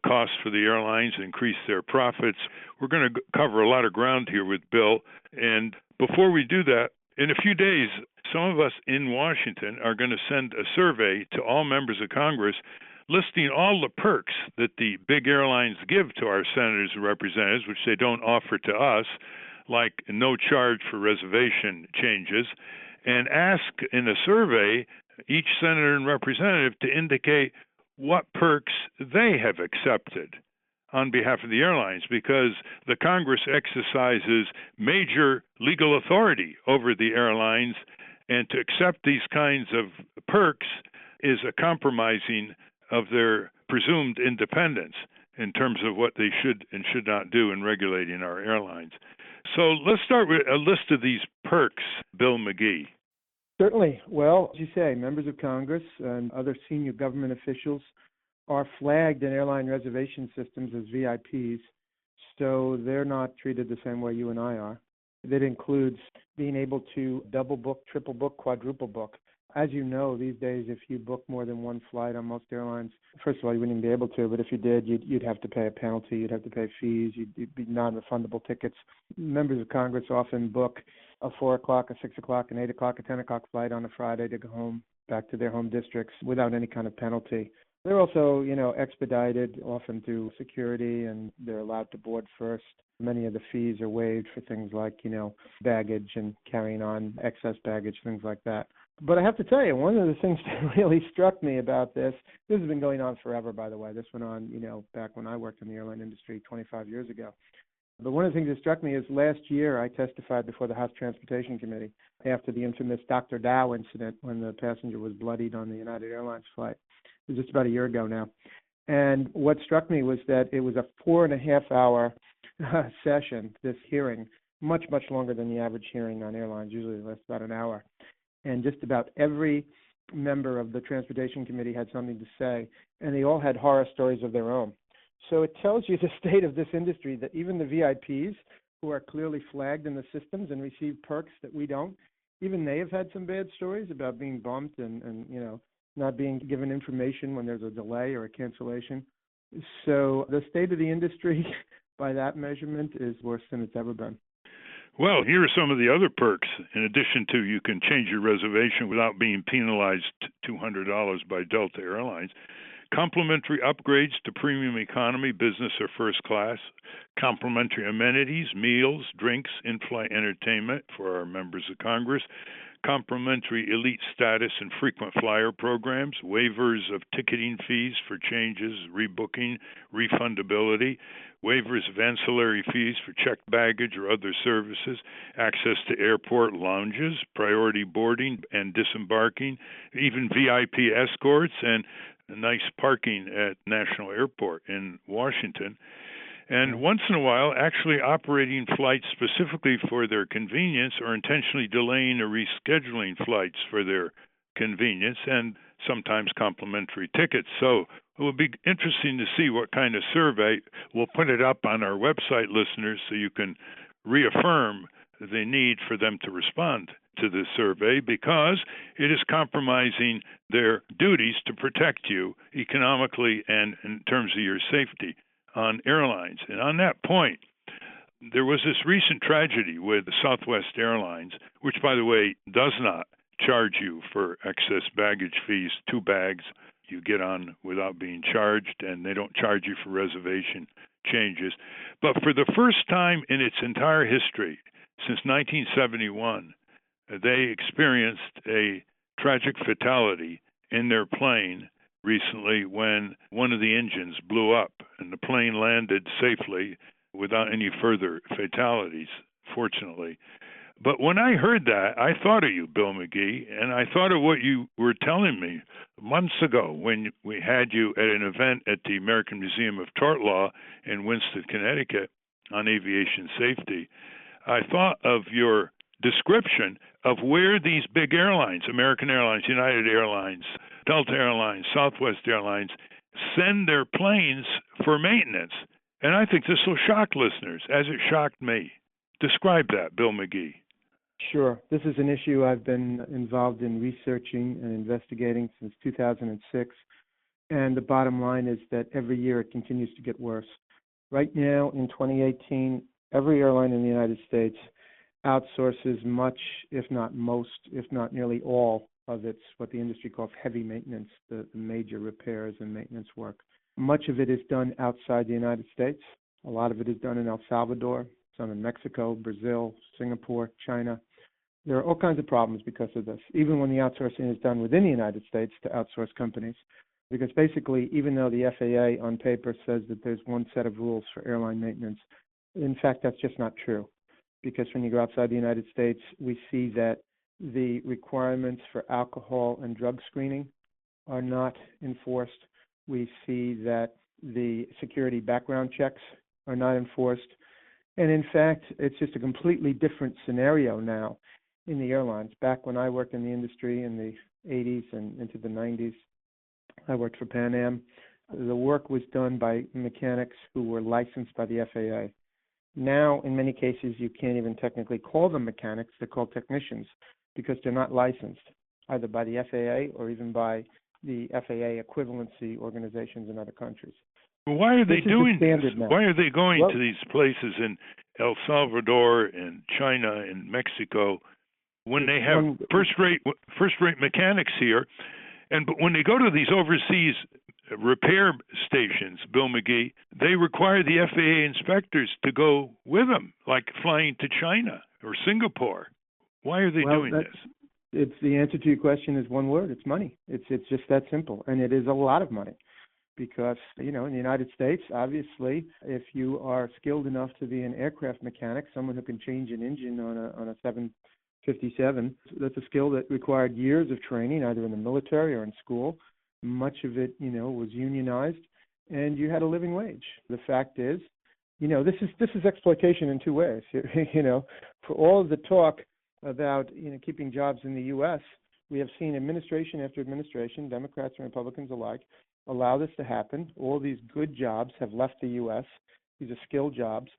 costs for the airlines, increase their profits, we're going to cover a lot of ground here with Bill. And before we do that, in a few days, some of us in Washington are going to send a survey to all members of Congress listing all the perks that the big airlines give to our senators and representatives, which they don't offer to us, like no charge for reservation changes, and ask in a survey each senator and representative to indicate what perks they have accepted on behalf of the airlines, because the Congress exercises major legal authority over the airlines, and to accept these kinds of perks is a compromising of their presumed independence in terms of what they should and should not do in regulating our airlines. So let's start with a list of these perks, Bill McGee. Certainly. Well, as you say, members of Congress and other senior government officials are flagged in airline reservation systems as VIPs, so they're not treated the same way you and I are. That includes being able to double book, triple book, quadruple book. As you know, these days, if you book more than one flight on most airlines, first of all, you wouldn't even be able to, but if you did, you'd have to pay a penalty, you'd have to pay fees, you'd be non-refundable tickets. Members of Congress often book a 4 o'clock, a 6 o'clock, an 8 o'clock, a 10 o'clock flight on a Friday to go home, back to their home districts without any kind of penalty. They're also, expedited often through security, and they're allowed to board first. Many of the fees are waived for things like, baggage and carrying on excess baggage, things like that. But I have to tell you, one of the things that really struck me about this has been going on forever, by the way. This went on, back when I worked in the airline industry 25 years ago. But one of the things that struck me is last year I testified before the House Transportation Committee after the infamous Dr. Dow incident when the passenger was bloodied on the United Airlines flight. It was just about a year ago now. And what struck me was that it was a 4.5-hour session, this hearing, much, much longer than the average hearing on airlines. Usually it lasts about an hour. And just about every member of the Transportation Committee had something to say, and they all had horror stories of their own. So it tells you the state of this industry, that even the VIPs who are clearly flagged in the systems and receive perks that we don't, even they have had some bad stories about being bumped and not being given information when there's a delay or a cancellation. So the state of the industry by that measurement is worse than it's ever been. Well, here are some of the other perks. In addition to you can change your reservation without being penalized $200 by Delta Airlines. Complimentary upgrades to premium economy, business, or first class. Complimentary amenities, meals, drinks, in-flight entertainment for our members of Congress. Complimentary elite status and frequent flyer programs, waivers of ticketing fees for changes, rebooking, refundability, waivers of ancillary fees for checked baggage or other services, access to airport lounges, priority boarding and disembarking, even VIP escorts, and nice parking at National Airport in Washington. And once in a while, actually operating flights specifically for their convenience or intentionally delaying or rescheduling flights for their convenience, and sometimes complimentary tickets. So it will be interesting to see what kind of survey. We'll put it up on our website, listeners, so you can reaffirm the need for them to respond to this survey, because it is compromising their duties to protect you economically and in terms of your safety on airlines. And on that point, there was this recent tragedy with Southwest Airlines, which, by the way, does not charge you for excess baggage fees. 2 bags you get on without being charged, and they don't charge you for reservation changes. But for the first time in its entire history, since 1971, they experienced a tragic fatality in their plane recently when one of the engines blew up, and the plane landed safely without any further fatalities, fortunately. But when I heard that, I thought of you, Bill McGee, and I thought of what you were telling me months ago when we had you at an event at the American Museum of Tort Law in Winston, Connecticut on aviation safety. I thought of your description of where these big airlines, American Airlines, United Airlines, Delta Airlines, Southwest Airlines, send their planes for maintenance. And I think this will shock listeners, as it shocked me. Describe that, Bill McGee. Sure. This is an issue I've been involved in researching and investigating since 2006. And the bottom line is that every year it continues to get worse. Right now, in 2018, every airline in the United States outsources much, if not most, if not nearly all of its what the industry calls heavy maintenance, the major repairs and maintenance work. Much of it is done outside the United States. A lot of it is done in El Salvador, some in Mexico, Brazil, Singapore, China. There are all kinds of problems because of this, even when the outsourcing is done within the United States to outsource companies. Because basically, even though the FAA on paper says that there's one set of rules for airline maintenance, in fact, that's just not true. Because when you go outside the United States, we see that the requirements for alcohol and drug screening are not enforced. We see that the security background checks are not enforced. And in fact, it's just a completely different scenario now in the airlines. Back when I worked in the industry in the 80s and into the 90s, I worked for Pan Am. The work was done by mechanics who were licensed by the FAA. Now, in many cases, you can't even technically call them mechanics. They're called technicians because they're not licensed, either by the FAA or even by the FAA equivalency organizations in other countries. Why are they doing this? Now. Why are they going to these places in El Salvador and China and Mexico when they have first-rate mechanics here? But when they go to these overseas repair stations, Bill McGee, they require the FAA inspectors to go with them, like flying to China or Singapore. Why are they doing this? It's the answer to your question is one word. It's money. It's just that simple, and it is a lot of money. Because, in the United States, obviously, if you are skilled enough to be an aircraft mechanic, someone who can change an engine on a 757, that's a skill that required years of training, either in the military or in school. Much of it, was unionized, and you had a living wage. The fact is, this is exploitation in two ways. For all of the talk about, keeping jobs in the U.S., we have seen administration after administration, Democrats and Republicans alike, allow this to happen. All these good jobs have left the U.S. These are skilled jobs.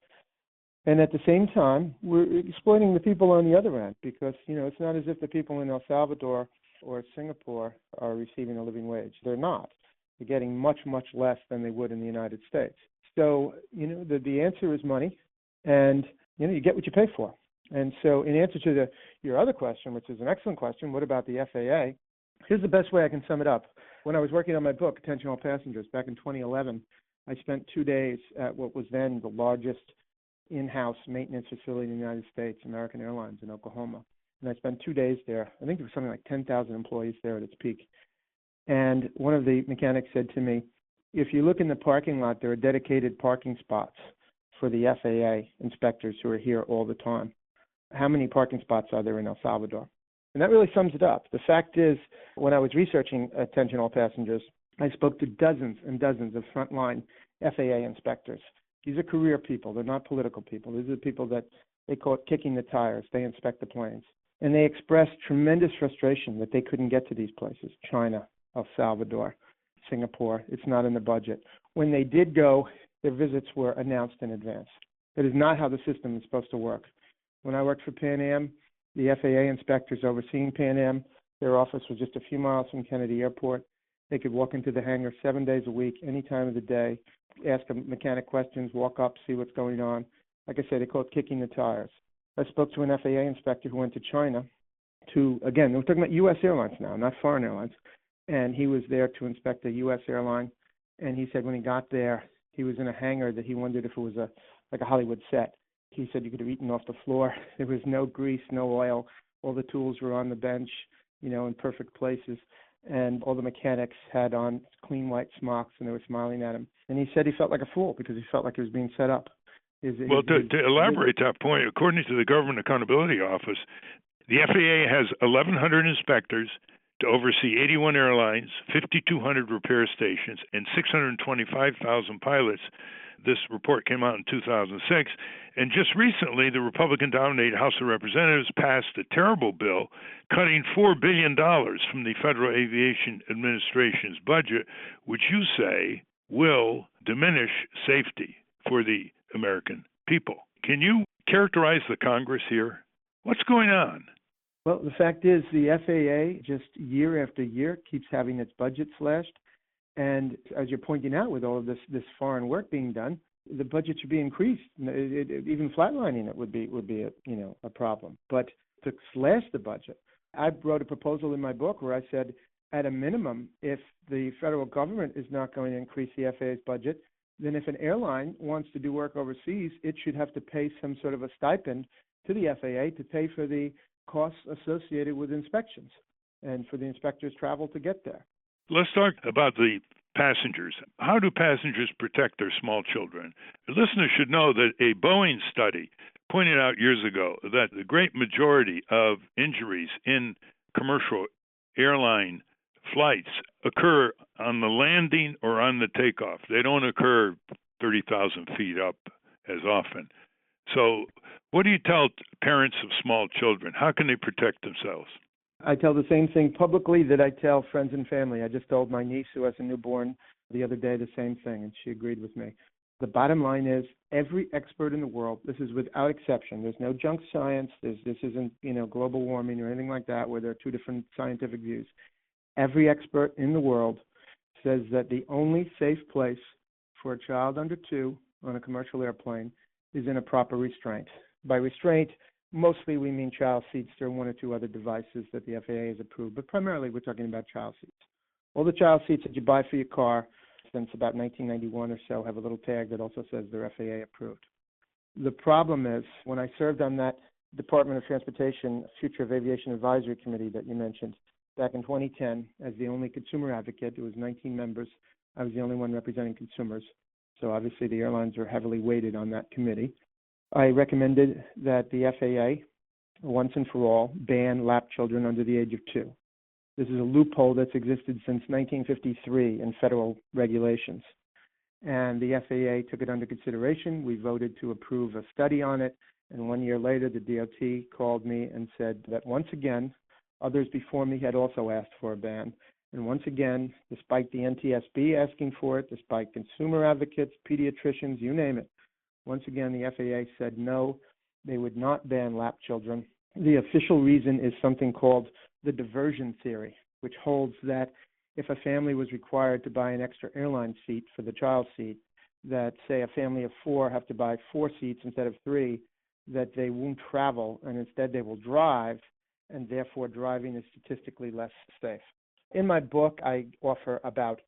And at the same time, we're exploiting the people on the other end because, it's not as if the people in El Salvador or Singapore are receiving a living wage. They're not. They're getting much, much less than they would in the United States. So, the answer is money, and, you get what you pay for. And so in answer to your other question, which is an excellent question, what about the FAA? Here's the best way I can sum it up. When I was working on my book, Attention All Passengers, back in 2011, I spent 2 days at what was then the largest in-house maintenance facility in the United States, American Airlines in Oklahoma. And I spent 2 days there. I think there was something like 10,000 employees there at its peak. And one of the mechanics said to me, if you look in the parking lot, there are dedicated parking spots for the FAA inspectors who are here all the time. How many parking spots are there in El Salvador? And that really sums it up. The fact is, when I was researching Attention All Passengers, I spoke to dozens and dozens of frontline FAA inspectors. These are career people. They're not political people. These are people that they call it kicking the tires. They inspect the planes. And they expressed tremendous frustration that they couldn't get to these places, China, El Salvador, Singapore. It's not in the budget. When they did go, their visits were announced in advance. That is not how the system is supposed to work. When I worked for Pan Am, the FAA inspectors overseeing Pan Am, their office was just a few miles from Kennedy Airport. They could walk into the hangar 7 days a week, any time of the day, ask a mechanic questions, walk up, see what's going on. Like I said, they call it kicking the tires. I spoke to an FAA inspector who went to China again, we're talking about U.S. airlines now, not foreign airlines. And he was there to inspect a U.S. airline. And he said when he got there, he was in a hangar that he wondered if it was like a Hollywood set. He said you could have eaten off the floor. There was no grease, no oil. All the tools were on the bench, in perfect places. And all the mechanics had on clean white smocks, and they were smiling at him. And he said he felt like a fool because he felt like he was being set up. To elaborate that point, according to the Government Accountability Office, the FAA has 1,100 inspectors to oversee 81 airlines, 5,200 repair stations, and 625,000 pilots. This report came out in 2006. And just recently, the Republican-dominated House of Representatives passed a terrible bill cutting $4 billion from the Federal Aviation Administration's budget, which you say will diminish safety for the American people. Can you characterize the Congress here? What's going on? Well, the fact is the FAA just year after year keeps having its budget slashed. And as you're pointing out, with all of this foreign work being done, the budget should be increased. Even flatlining it would be a problem. But to slash the budget, I wrote a proposal in my book where I said, at a minimum, if the federal government is not going to increase the FAA's budget, then if an airline wants to do work overseas, it should have to pay some sort of a stipend to the FAA to pay for the costs associated with inspections and for the inspectors' travel to get there. Let's talk about the passengers. How do passengers protect their small children? The listeners should know that a Boeing study pointed out years ago that the great majority of injuries in commercial airline flights occur on the landing or on the takeoff. They don't occur 30,000 feet up as often. So what do you tell parents of small children? How can they protect themselves? I tell the same thing publicly that I tell friends and family. I just told my niece who has a newborn the other day the same thing, and she agreed with me. The bottom line is every expert in the world, this is without exception, there's no junk science, this isn't global warming or anything like that where there are two different scientific views. Every expert in the world says that the only safe place for a child under 2 on a commercial airplane is in a proper restraint. By restraint, mostly we mean child seats. There are 1 or 2 other devices that the FAA has approved, but primarily we're talking about child seats. All the child seats that you buy for your car since about 1991 or so have a little tag that also says they're FAA approved. The problem is when I served on that Department of Transportation Future of Aviation Advisory Committee that you mentioned back in 2010 as the only consumer advocate, there was 19 members. I was the only one representing consumers. So obviously the airlines are heavily weighted on that committee. I recommended that the FAA, once and for all, ban lap children under the age of 2. This is a loophole that's existed since 1953 in federal regulations. And the FAA took it under consideration. We voted to approve a study on it. And 1 year later, the DOT called me and said that once again, others before me had also asked for a ban. And once again, despite the NTSB asking for it, despite consumer advocates, pediatricians, you name it, once again, the FAA said no, they would not ban lap children. The official reason is something called the diversion theory, which holds that if a family was required to buy an extra airline seat for the child seat, that, say, a family of 4 have to buy 4 seats instead of 3, that they won't travel and instead they will drive, and therefore driving is statistically less safe. In my book, I offer about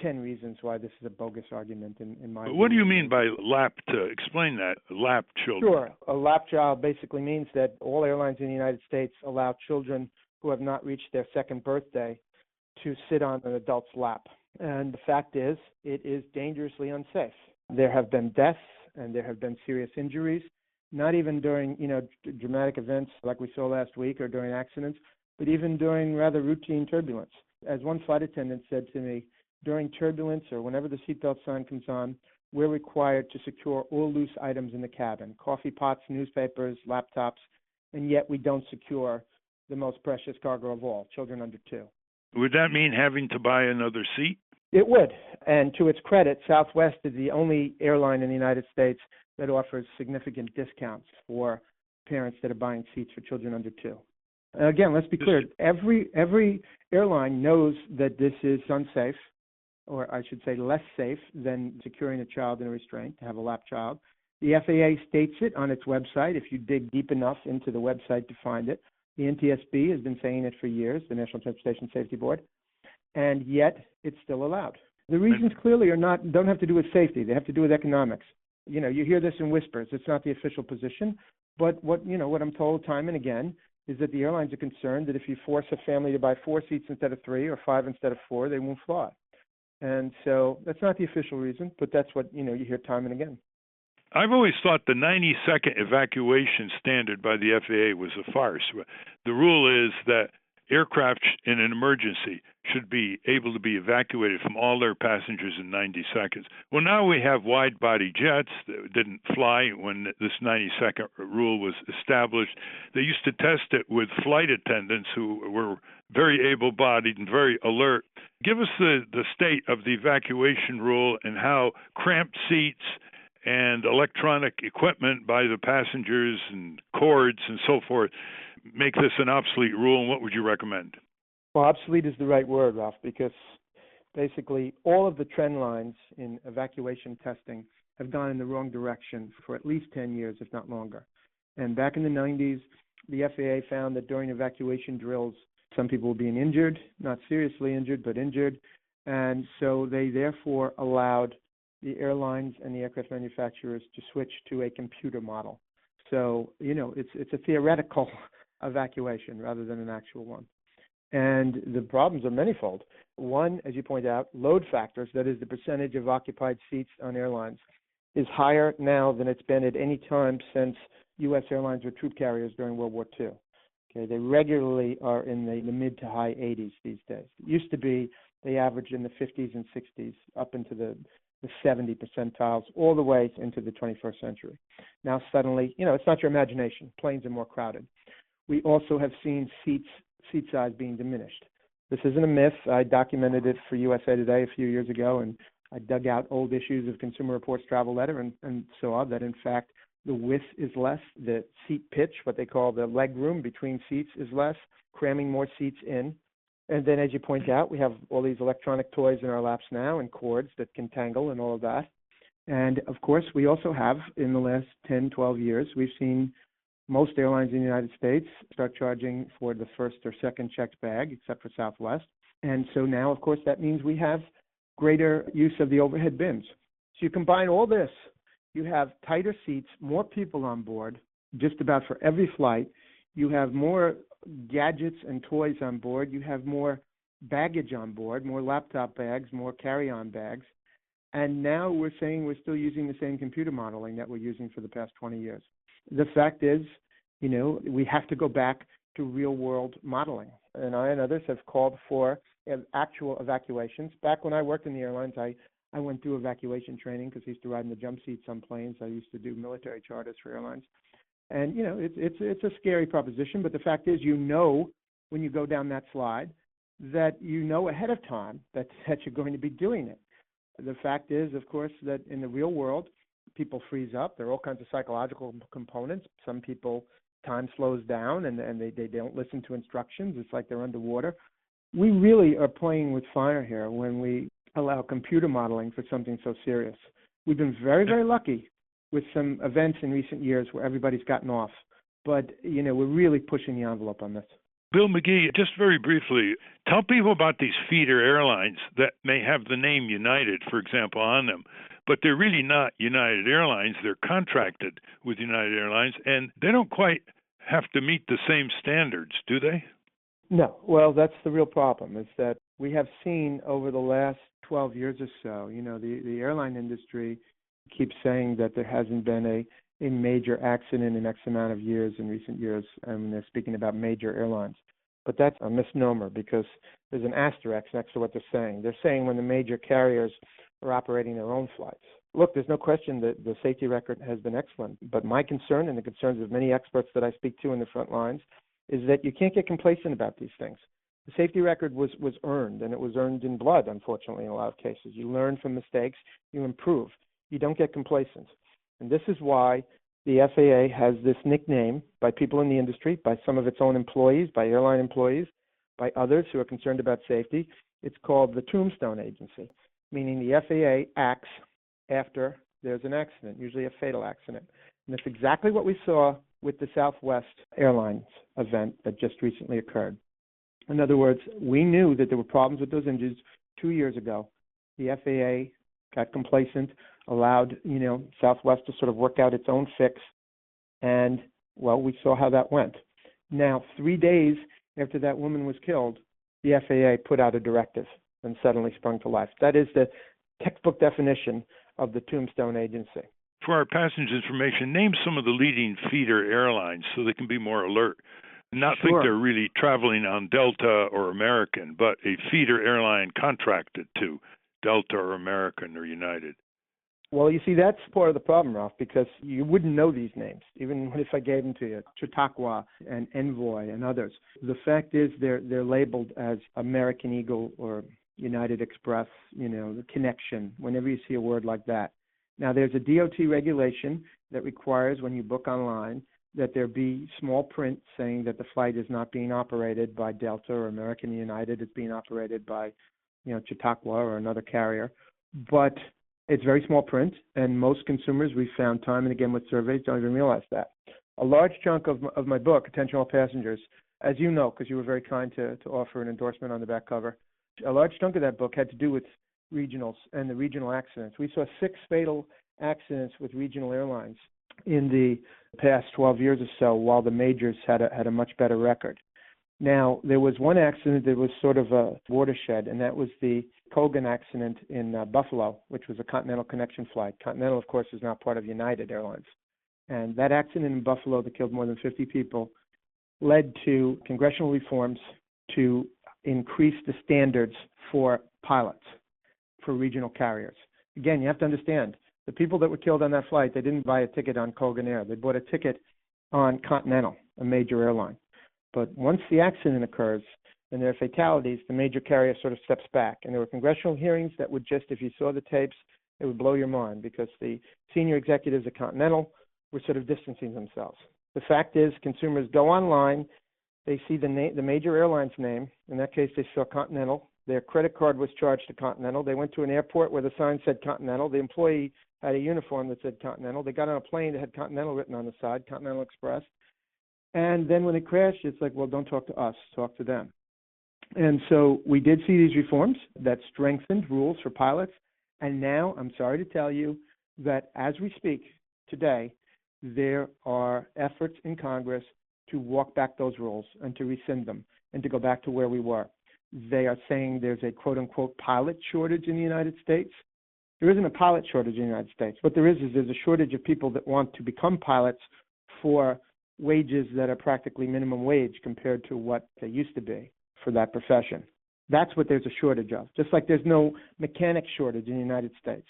10 reasons why this is a bogus argument in my view. What do you mean by lap? To explain that, lap children? Sure. A lap child basically means that all airlines in the United States allow children who have not reached their second birthday to sit on an adult's lap. And the fact is, it is dangerously unsafe. There have been deaths and there have been serious injuries, not even during, dramatic events like we saw last week or during accidents, but even during rather routine turbulence. As one flight attendant said to me, during turbulence or whenever the seatbelt sign comes on, we're required to secure all loose items in the cabin, coffee pots, newspapers, laptops, and yet we don't secure the most precious cargo of all, children under 2. Would that mean having to buy another seat? It would. And to its credit, Southwest is the only airline in the United States that offers significant discounts for parents that are buying seats for children under 2. Again, let's be clear. Every airline knows that this is unsafe, or I should say less safe than securing a child in a restraint, to have a lap child. The FAA states it on its website if you dig deep enough into the website to find it. The NTSB has been saying it for years, the National Transportation Safety Board, and yet it's still allowed. The reasons clearly don't have to do with safety. They have to do with economics. You hear this in whispers. It's not the official position, but what I'm told time and again is that the airlines are concerned that if you force a family to buy 4 seats instead of 3 or 5 instead of 4, they won't fly. And so that's not the official reason, but that's what, you hear time and again. I've always thought the 90-second evacuation standard by the FAA was a farce. The rule is that aircraft in an emergency should be able to be evacuated from all their passengers in 90 seconds. Well, now we have wide-body jets that didn't fly when this 90-second rule was established. They used to test it with flight attendants who were very able-bodied and very alert. Give us the state of the evacuation rule and how cramped seats and electronic equipment by the passengers and cords and so forth make this an obsolete rule, and what would you recommend? Well, obsolete is the right word, Ralph, because basically all of the trend lines in evacuation testing have gone in the wrong direction for at least 10 years, if not longer. And back in the 90s, the FAA found that during evacuation drills, some people were being injured, not seriously injured, but injured. And so they therefore allowed the airlines and the aircraft manufacturers to switch to a computer model. So, it's a theoretical evacuation rather than an actual one. And the problems are manifold. One, as you point out, load factors, that is the percentage of occupied seats on airlines, is higher now than it's been at any time since U.S. airlines were troop carriers during World War II. Okay, they regularly are in the mid to high 80s these days. It used to be they averaged in the 50s and 60s up into the 70 percentiles all the way into the 21st century. Now suddenly, it's not your imagination. Planes are more crowded. We also have seen seat size being diminished. This isn't a myth. I documented it for USA Today a few years ago, and I dug out old issues of Consumer Reports Travel Letter and saw that, in fact, the width is less, the seat pitch, what they call the leg room between seats, is less, cramming more seats in. And then, as you point out, we have all these electronic toys in our laps now and cords that can tangle and all of that. And, of course, we also have, in the last 10, 12 years, we've seen most airlines in the United States start charging for the first or second checked bag, except for Southwest. And so now, of course, that means we have greater use of the overhead bins. So you combine all this, you have tighter seats, more people on board, just about for every flight. You have more gadgets and toys on board. You have more baggage on board, more laptop bags, more carry-on bags. And now we're saying we're still using the same computer modeling that we're using for the past 20 years. The fact is, we have to go back to real-world modeling. And I and others have called for actual evacuations. Back when I worked in the airlines, I went through evacuation training because I used to ride in the jump seats on planes. I used to do military charters for airlines. And, it's a scary proposition, but the fact is, when you go down that slide, that you know ahead of time that you're going to be doing it. The fact is, of course, that in the real world, people freeze up. There are all kinds of psychological components. Some people, time slows down and they don't listen to instructions. It's like they're underwater. We really are playing with fire here when we allow computer modeling for something so serious. We've been very, very lucky with some events in recent years where everybody's gotten off. But, we're really pushing the envelope on this. Bill McGee, just very briefly, tell people about these feeder airlines that may have the name United, for example, on them, but they're really not United Airlines. They're contracted with United Airlines, and they don't quite have to meet the same standards, do they? No. Well, that's the real problem, is that we have seen over the last 12 years or so, the airline industry keeps saying that there hasn't been a major accident in X amount of years in recent years, and they're speaking about major airlines. But that's a misnomer because there's an asterisk next to what they're saying. They're saying when the major carriers are operating their own flights. Look, there's no question that the safety record has been excellent, but my concern and the concerns of many experts that I speak to in the front lines is that you can't get complacent about these things. The safety record was earned, and it was earned in blood, unfortunately, in a lot of cases. You learn from mistakes, you improve. You don't get complacent. And this is why the FAA has this nickname by people in the industry, by some of its own employees, by airline employees, by others who are concerned about safety. It's called the Tombstone Agency, meaning the FAA acts after there's an accident, usually a fatal accident. And that's exactly what we saw with the Southwest Airlines event that just recently occurred. In other words, we knew that there were problems with those engines 2 years ago. The FAA got complacent, allowed, Southwest to sort of work out its own fix. And, well, we saw how that went. Now, 3 days after that woman was killed, the FAA put out a directive and suddenly sprung to life. That is the textbook definition of the Tombstone Agency. For our passengers' information, name some of the leading feeder airlines so they can be more alert. Not Sure. think they're really traveling on Delta or American, but a feeder airline contracted to Delta or American or United. Well, you see, that's part of the problem, Ralph, because you wouldn't know these names, even if I gave them to you, Chautauqua and Envoy and others. The fact is they're labeled as American Eagle or United Express, the connection, whenever you see a word like that. Now, there's a DOT regulation that requires when you book online that there be small print saying that the flight is not being operated by Delta or American United. It's being operated by, Chautauqua or another carrier. But it's very small print, and most consumers, we've found time and again with surveys, don't even realize that. A large chunk of my book, Attention All Passengers, as you know, because you were very kind to offer an endorsement on the back cover, a large chunk of that book had to do with regionals and the regional accidents. We saw 6 fatal accidents with regional airlines in the past 12 years or so, while the majors had a much better record. Now, there was one accident that was sort of a watershed, and that was the Colgan accident in Buffalo, which was a Continental Connection flight. Continental, of course, is now part of United Airlines. And that accident in Buffalo that killed more than 50 people led to congressional reforms to increase the standards for pilots, for regional carriers. Again, you have to understand, the people that were killed on that flight, they didn't buy a ticket on Colgan Air. They bought a ticket on Continental, a major airline. But once the accident occurs and there are fatalities, the major carrier sort of steps back. And there were congressional hearings that would just, if you saw the tapes, it would blow your mind because the senior executives at Continental were sort of distancing themselves. The fact is, consumers go online, they see the major airline's name. In that case, they saw Continental. Their credit card was charged to Continental. They went to an airport where the sign said Continental. The employee had a uniform that said Continental. They got on a plane that had Continental written on the side, Continental Express. And then when it crashed, it's like, well, don't talk to us, talk to them. And so we did see these reforms that strengthened rules for pilots. And now I'm sorry to tell you that as we speak today, there are efforts in Congress to walk back those rules and to rescind them and to go back to where we were. They are saying there's a quote-unquote pilot shortage in the United States. There isn't a pilot shortage in the United States. What there is there's a shortage of people that want to become pilots for wages that are practically minimum wage compared to what they used to be for that profession. That's what there's a shortage of. Just like there's no mechanic shortage in the United States.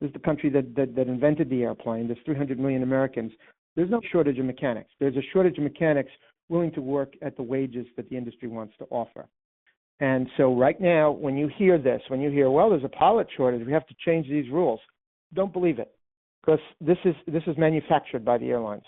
This is the country that invented the airplane. There's 300 million Americans. There's no shortage of mechanics. There's a shortage of mechanics willing to work at the wages that the industry wants to offer. And so right now, when you hear this, when you hear, well, there's a pilot shortage, we have to change these rules, don't believe it, because this is manufactured by the airlines.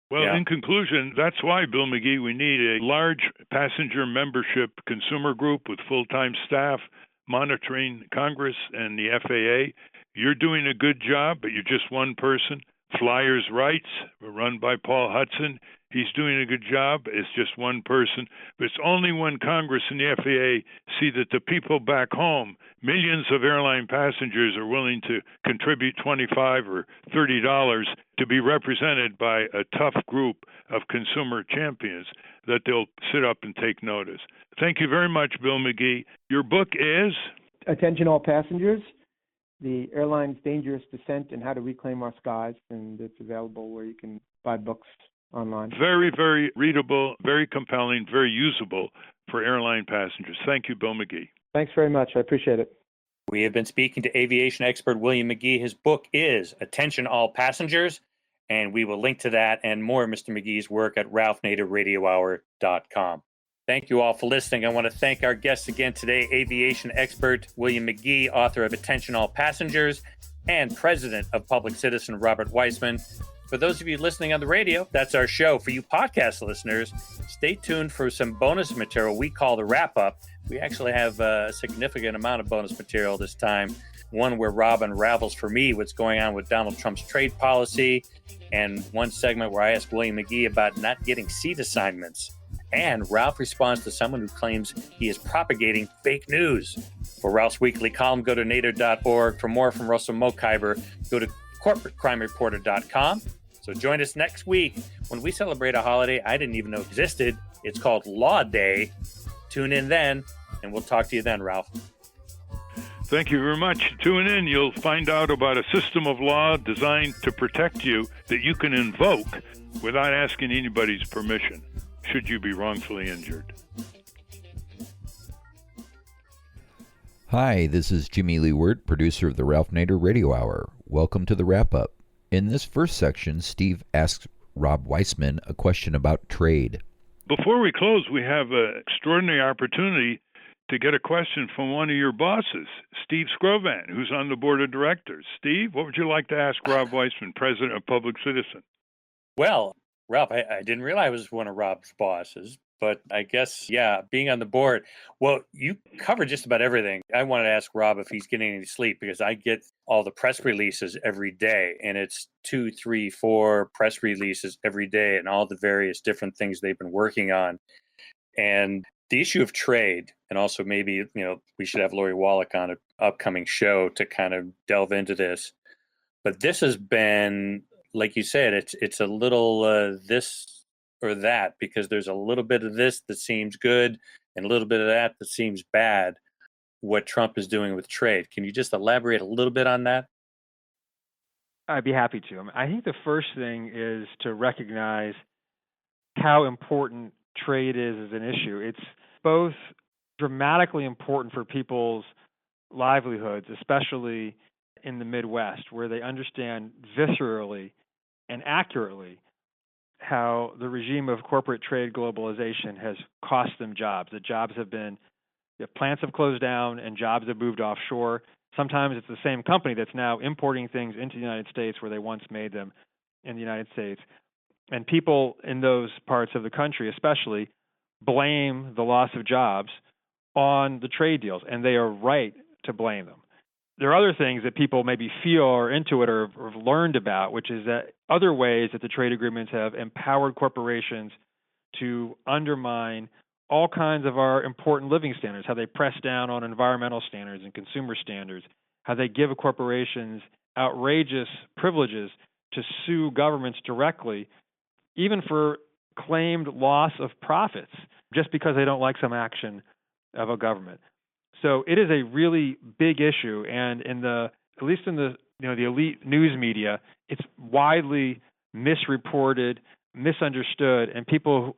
Well, Yeah. in conclusion, that's why, Bill McGee, we need a large passenger membership consumer group with full-time staff monitoring Congress and the FAA. You're doing a good job, but you're just one person. Flyers' Rights, run by Paul Hudson. He's doing a good job. It's just one person. But it's only when Congress and the FAA see that the people back home, millions of airline passengers, are willing to contribute $25 or $30 to be represented by a tough group of consumer champions, that they'll sit up and take notice. Thank you very much, Bill McGee. Your book is? Attention all passengers, the airline's dangerous descent and how to reclaim our skies, and it's available where you can buy books online. Very, very readable, very compelling, very usable for airline passengers. Thank you, Bill McGee. Thanks very much. I appreciate it. We have been speaking to aviation expert William McGee. His book is Attention All Passengers, and we will link to that and more of Mr. McGee's work at ralphnaderradiohour.com. Thank you all for listening. I want to thank our guests again today, aviation expert William McGee, author of Attention All Passengers, and president of Public Citizen Robert Weissman. For those of you listening on the radio, that's our show. For you podcast listeners, stay tuned for some bonus material we call the wrap-up. We actually have a significant amount of bonus material this time. One where Rob unravels for me what's going on with Donald Trump's trade policy, and one segment where I ask William McGee about not getting seat assignments. And Ralph responds to someone who claims he is propagating fake news. For Ralph's weekly column, go to nader.org. For more from Russell Mokhiber, go to corporatecrimereporter.com. So join us next week when we celebrate a holiday I didn't even know existed. It's called Law Day. Tune in then, and we'll talk to you then, Ralph. Thank you very much. Tune in. You'll find out about a system of law designed to protect you that you can invoke without asking anybody's permission, should you be wrongfully injured. Hi, this is Jimmy Leewert, producer of the Ralph Nader Radio Hour. Welcome to the wrap-up. In this first section, Steve asks Rob Weissman a question about trade. Before we close, we have an extraordinary opportunity to get a question from one of your bosses, Steve Scrovan, who's on the board of directors. Steve, what would you like to ask Rob Weissman, president of Public Citizen? Well, Ralph, I didn't realize I was one of Rob's bosses, but I guess, yeah, being on the board. Well, you covered just about everything. I wanted to ask Rob if he's getting any sleep, because I get all the press releases every day, and it's 2, 3, 4 press releases every day and all the various different things they've been working on. And the issue of trade, and also maybe, we should have Lori Wallach on an upcoming show to kind of delve into this. But this has been, like you said, it's a little this or that, because there's a little bit of this that seems good and a little bit of that seems bad, what Trump is doing with trade. Can you just elaborate a little bit on that? I'd be happy to. I think the first thing is to recognize how important trade is as an issue. It's both dramatically important for people's livelihoods, especially in the Midwest, where they understand viscerally and accurately how the regime of corporate trade globalization has cost them jobs. The jobs have been, plants have closed down and jobs have moved offshore. Sometimes it's the same company that's now importing things into the United States where they once made them in the United States. And people in those parts of the country especially blame the loss of jobs on the trade deals, and they are right to blame them. There are other things that people maybe feel or intuit or have learned about, which is that other ways that the trade agreements have empowered corporations to undermine all kinds of our important living standards, how they press down on environmental standards and consumer standards, how they give corporations outrageous privileges to sue governments directly, even for claimed loss of profits, just because they don't like some action of a government. So it is a really big issue, and at least in the elite news media, it's widely misreported, misunderstood, and people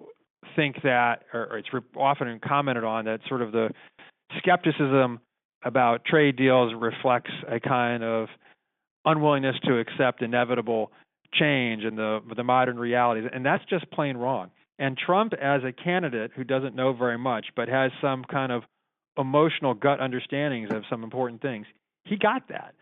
think that, or it's often commented on, that sort of the skepticism about trade deals reflects a kind of unwillingness to accept inevitable change in the modern realities, and that's just plain wrong. And Trump, as a candidate who doesn't know very much but has some kind of emotional gut understandings of some important things. He got that.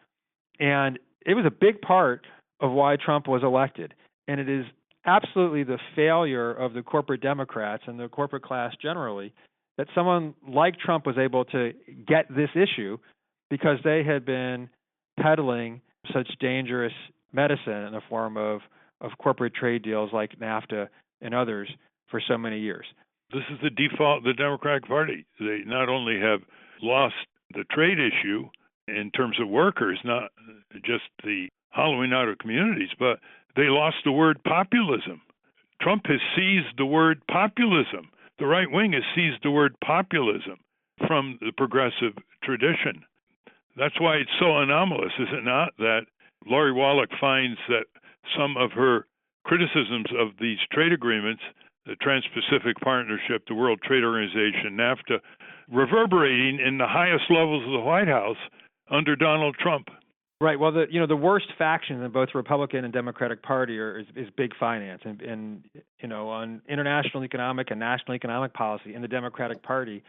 And it was a big part of why Trump was elected. And it is absolutely the failure of the corporate Democrats and the corporate class generally that someone like Trump was able to get this issue because they had been peddling such dangerous medicine in the form of corporate trade deals like NAFTA and others for so many years. This is the default of the Democratic Party. They not only have lost the trade issue in terms of workers, not just the hollowing out of communities, but they lost the word populism. Trump has seized the word populism. The right wing has seized the word populism from the progressive tradition. That's why it's so anomalous, is it not, that Lori Wallach finds that some of her criticisms of these trade agreements, the Trans-Pacific Partnership, the World Trade Organization, NAFTA, reverberating in the highest levels of the White House under Donald Trump. Right. Well, the worst factions in both Republican and Democratic Party is big finance, and on international economic and national economic policy in the Democratic Party,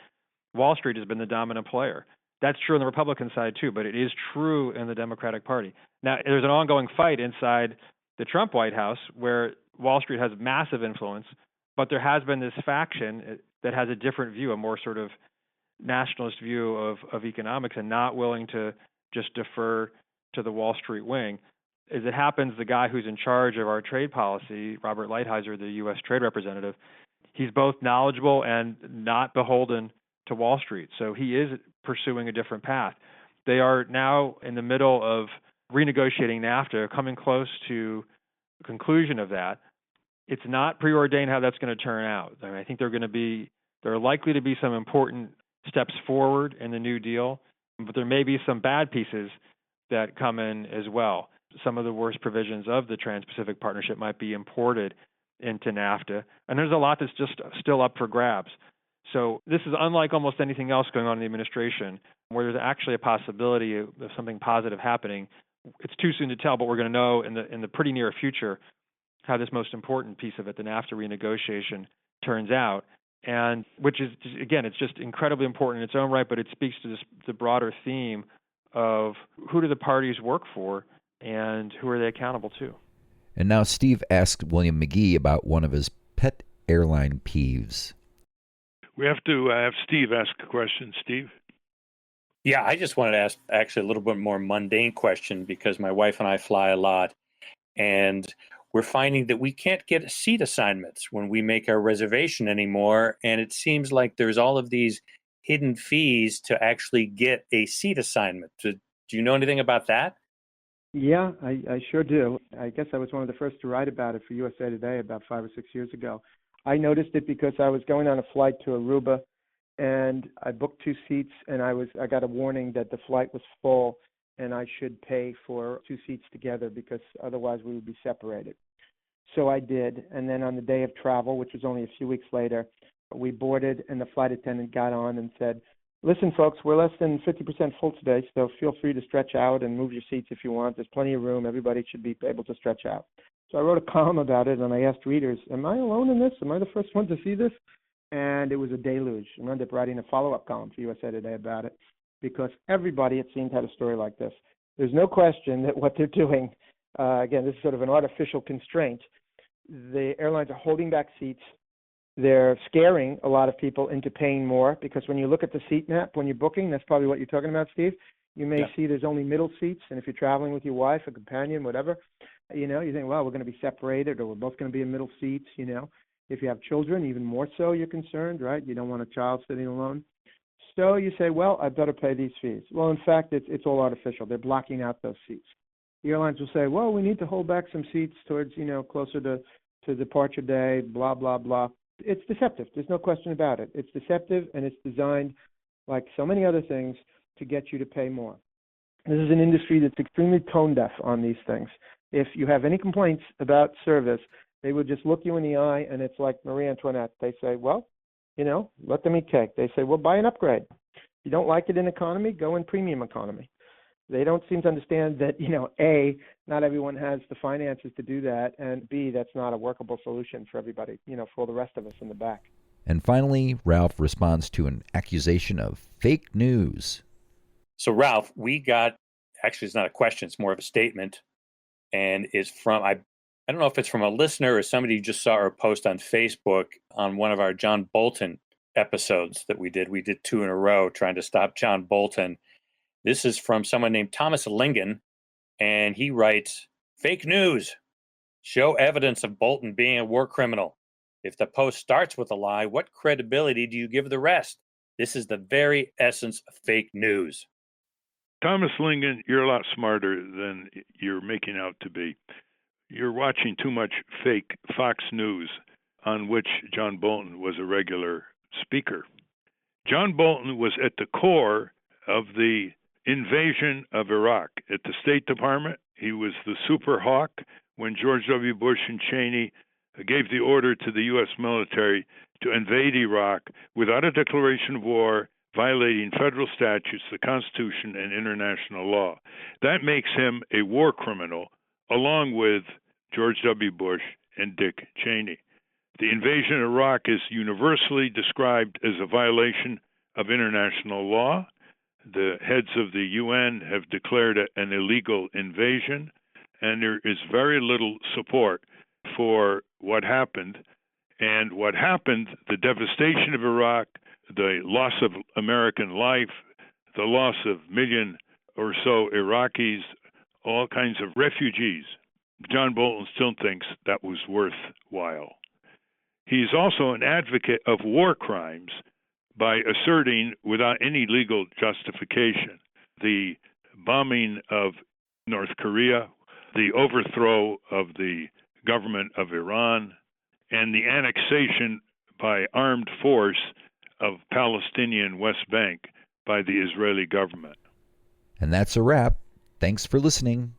Wall Street has been the dominant player. That's true on the Republican side too, but it is true in the Democratic Party. Now, there's an ongoing fight inside the Trump White House where Wall Street has massive influence, but there has been this faction that has a different view, a more sort of nationalist view of economics, and not willing to just defer to the Wall Street wing. As it happens, the guy who's in charge of our trade policy, Robert Lighthizer, the U.S. trade representative, he's both knowledgeable and not beholden to Wall Street. So he is pursuing a different path. They are now in the middle of renegotiating NAFTA, coming close to the conclusion of that. It's not preordained how that's going to turn out. I mean, I think there are likely to be some important steps forward in the New Deal, but there may be some bad pieces that come in as well. Some of the worst provisions of the Trans-Pacific Partnership might be imported into NAFTA, and there's a lot that's just still up for grabs. So this is unlike almost anything else going on in the administration, where there's actually a possibility of something positive happening. It's too soon to tell, but we're going to know in the pretty near future how this most important piece of it, the NAFTA renegotiation, turns out, and which is, again, it's just incredibly important in its own right, but it speaks to the broader theme of who do the parties work for and who are they accountable to. And now Steve asked William McGee about one of his pet airline peeves. We have to have Steve ask a question. Steve? Yeah, I just wanted to ask actually a little bit more mundane question because my wife and I fly a lot, and we're finding that we can't get seat assignments when we make our reservation anymore, and it seems like there's all of these hidden fees to actually get a seat assignment. Do you know anything about that? Yeah, I sure do. I guess I was one of the first to write about it for USA Today about 5 or 6 years ago. I noticed it because I was going on a flight to Aruba, and I booked 2 seats, and I got a warning that the flight was full, and I should pay for 2 seats together because otherwise we would be separated. So I did, and then on the day of travel, which was only a few weeks later, we boarded, and the flight attendant got on and said, "Listen, folks, we're less than 50% full today, so feel free to stretch out and move your seats if you want. There's plenty of room. Everybody should be able to stretch out." So I wrote a column about it, and I asked readers, am I alone in this? Am I the first one to see this? And it was a deluge. I ended up writing a follow-up column for USA Today about it because everybody, it seemed, had a story like this. There's no question that what they're doing, again, this is sort of an artificial constraint. The airlines are holding back seats. They're scaring a lot of people into paying more because when you look at the seat map when you're booking, that's probably what you're talking about, Steve. You may see there's only middle seats, and if you're traveling with your wife, a companion, whatever, you think, well, we're going to be separated, or we're both going to be in middle seats. If you have children, even more so, you're concerned, right? You don't want a child sitting alone. So you say, well, I better pay these fees. Well, in fact, it's all artificial. They're blocking out those seats. The airlines will say, well, we need to hold back some seats towards, closer to departure day, blah, blah, blah. It's deceptive. There's no question about it. It's deceptive, and it's designed, like so many other things, to get you to pay more. This is an industry that's extremely tone deaf on these things. If you have any complaints about service, they would just look you in the eye, and it's like Marie Antoinette. They say, well, let them eat cake. They say, well, buy an upgrade. If you don't like it in economy, go in premium economy. They don't seem to understand that, A, not everyone has the finances to do that, and B, that's not a workable solution for everybody, for all the rest of us in the back. And finally, Ralph responds to an accusation of fake news. So, Ralph, actually, it's not a question, it's more of a statement. And it's from, I don't know if it's from a listener or somebody who just saw our post on Facebook on one of our John Bolton episodes that we did. We did 2 in a row trying to stop John Bolton. This is from someone named Thomas Lingen, and he writes, "Fake news. Show evidence of Bolton being a war criminal. If the post starts with a lie, what credibility do you give the rest? This is the very essence of fake news." Thomas Lingen, you're a lot smarter than you're making out to be. You're watching too much fake Fox News, on which John Bolton was a regular speaker. John Bolton was at the core of the invasion of Iraq. At the State Department, he was the super hawk when George W. Bush and Cheney gave the order to the U.S. military to invade Iraq without a declaration of war, violating federal statutes, the Constitution, and international law. That makes him a war criminal, along with George W. Bush and Dick Cheney. The invasion of Iraq is universally described as a violation of international law. The heads of the UN have declared it an illegal invasion, and there is very little support for what happened. And what happened, the devastation of Iraq, the loss of American life, the loss of 1 million or so Iraqis, all kinds of refugees. John Bolton still thinks that was worthwhile. He's also an advocate of war crimes by asserting, without any legal justification, the bombing of North Korea, the overthrow of the government of Iran, and the annexation by armed force of Palestinian West Bank by the Israeli government. And that's a wrap. Thanks for listening.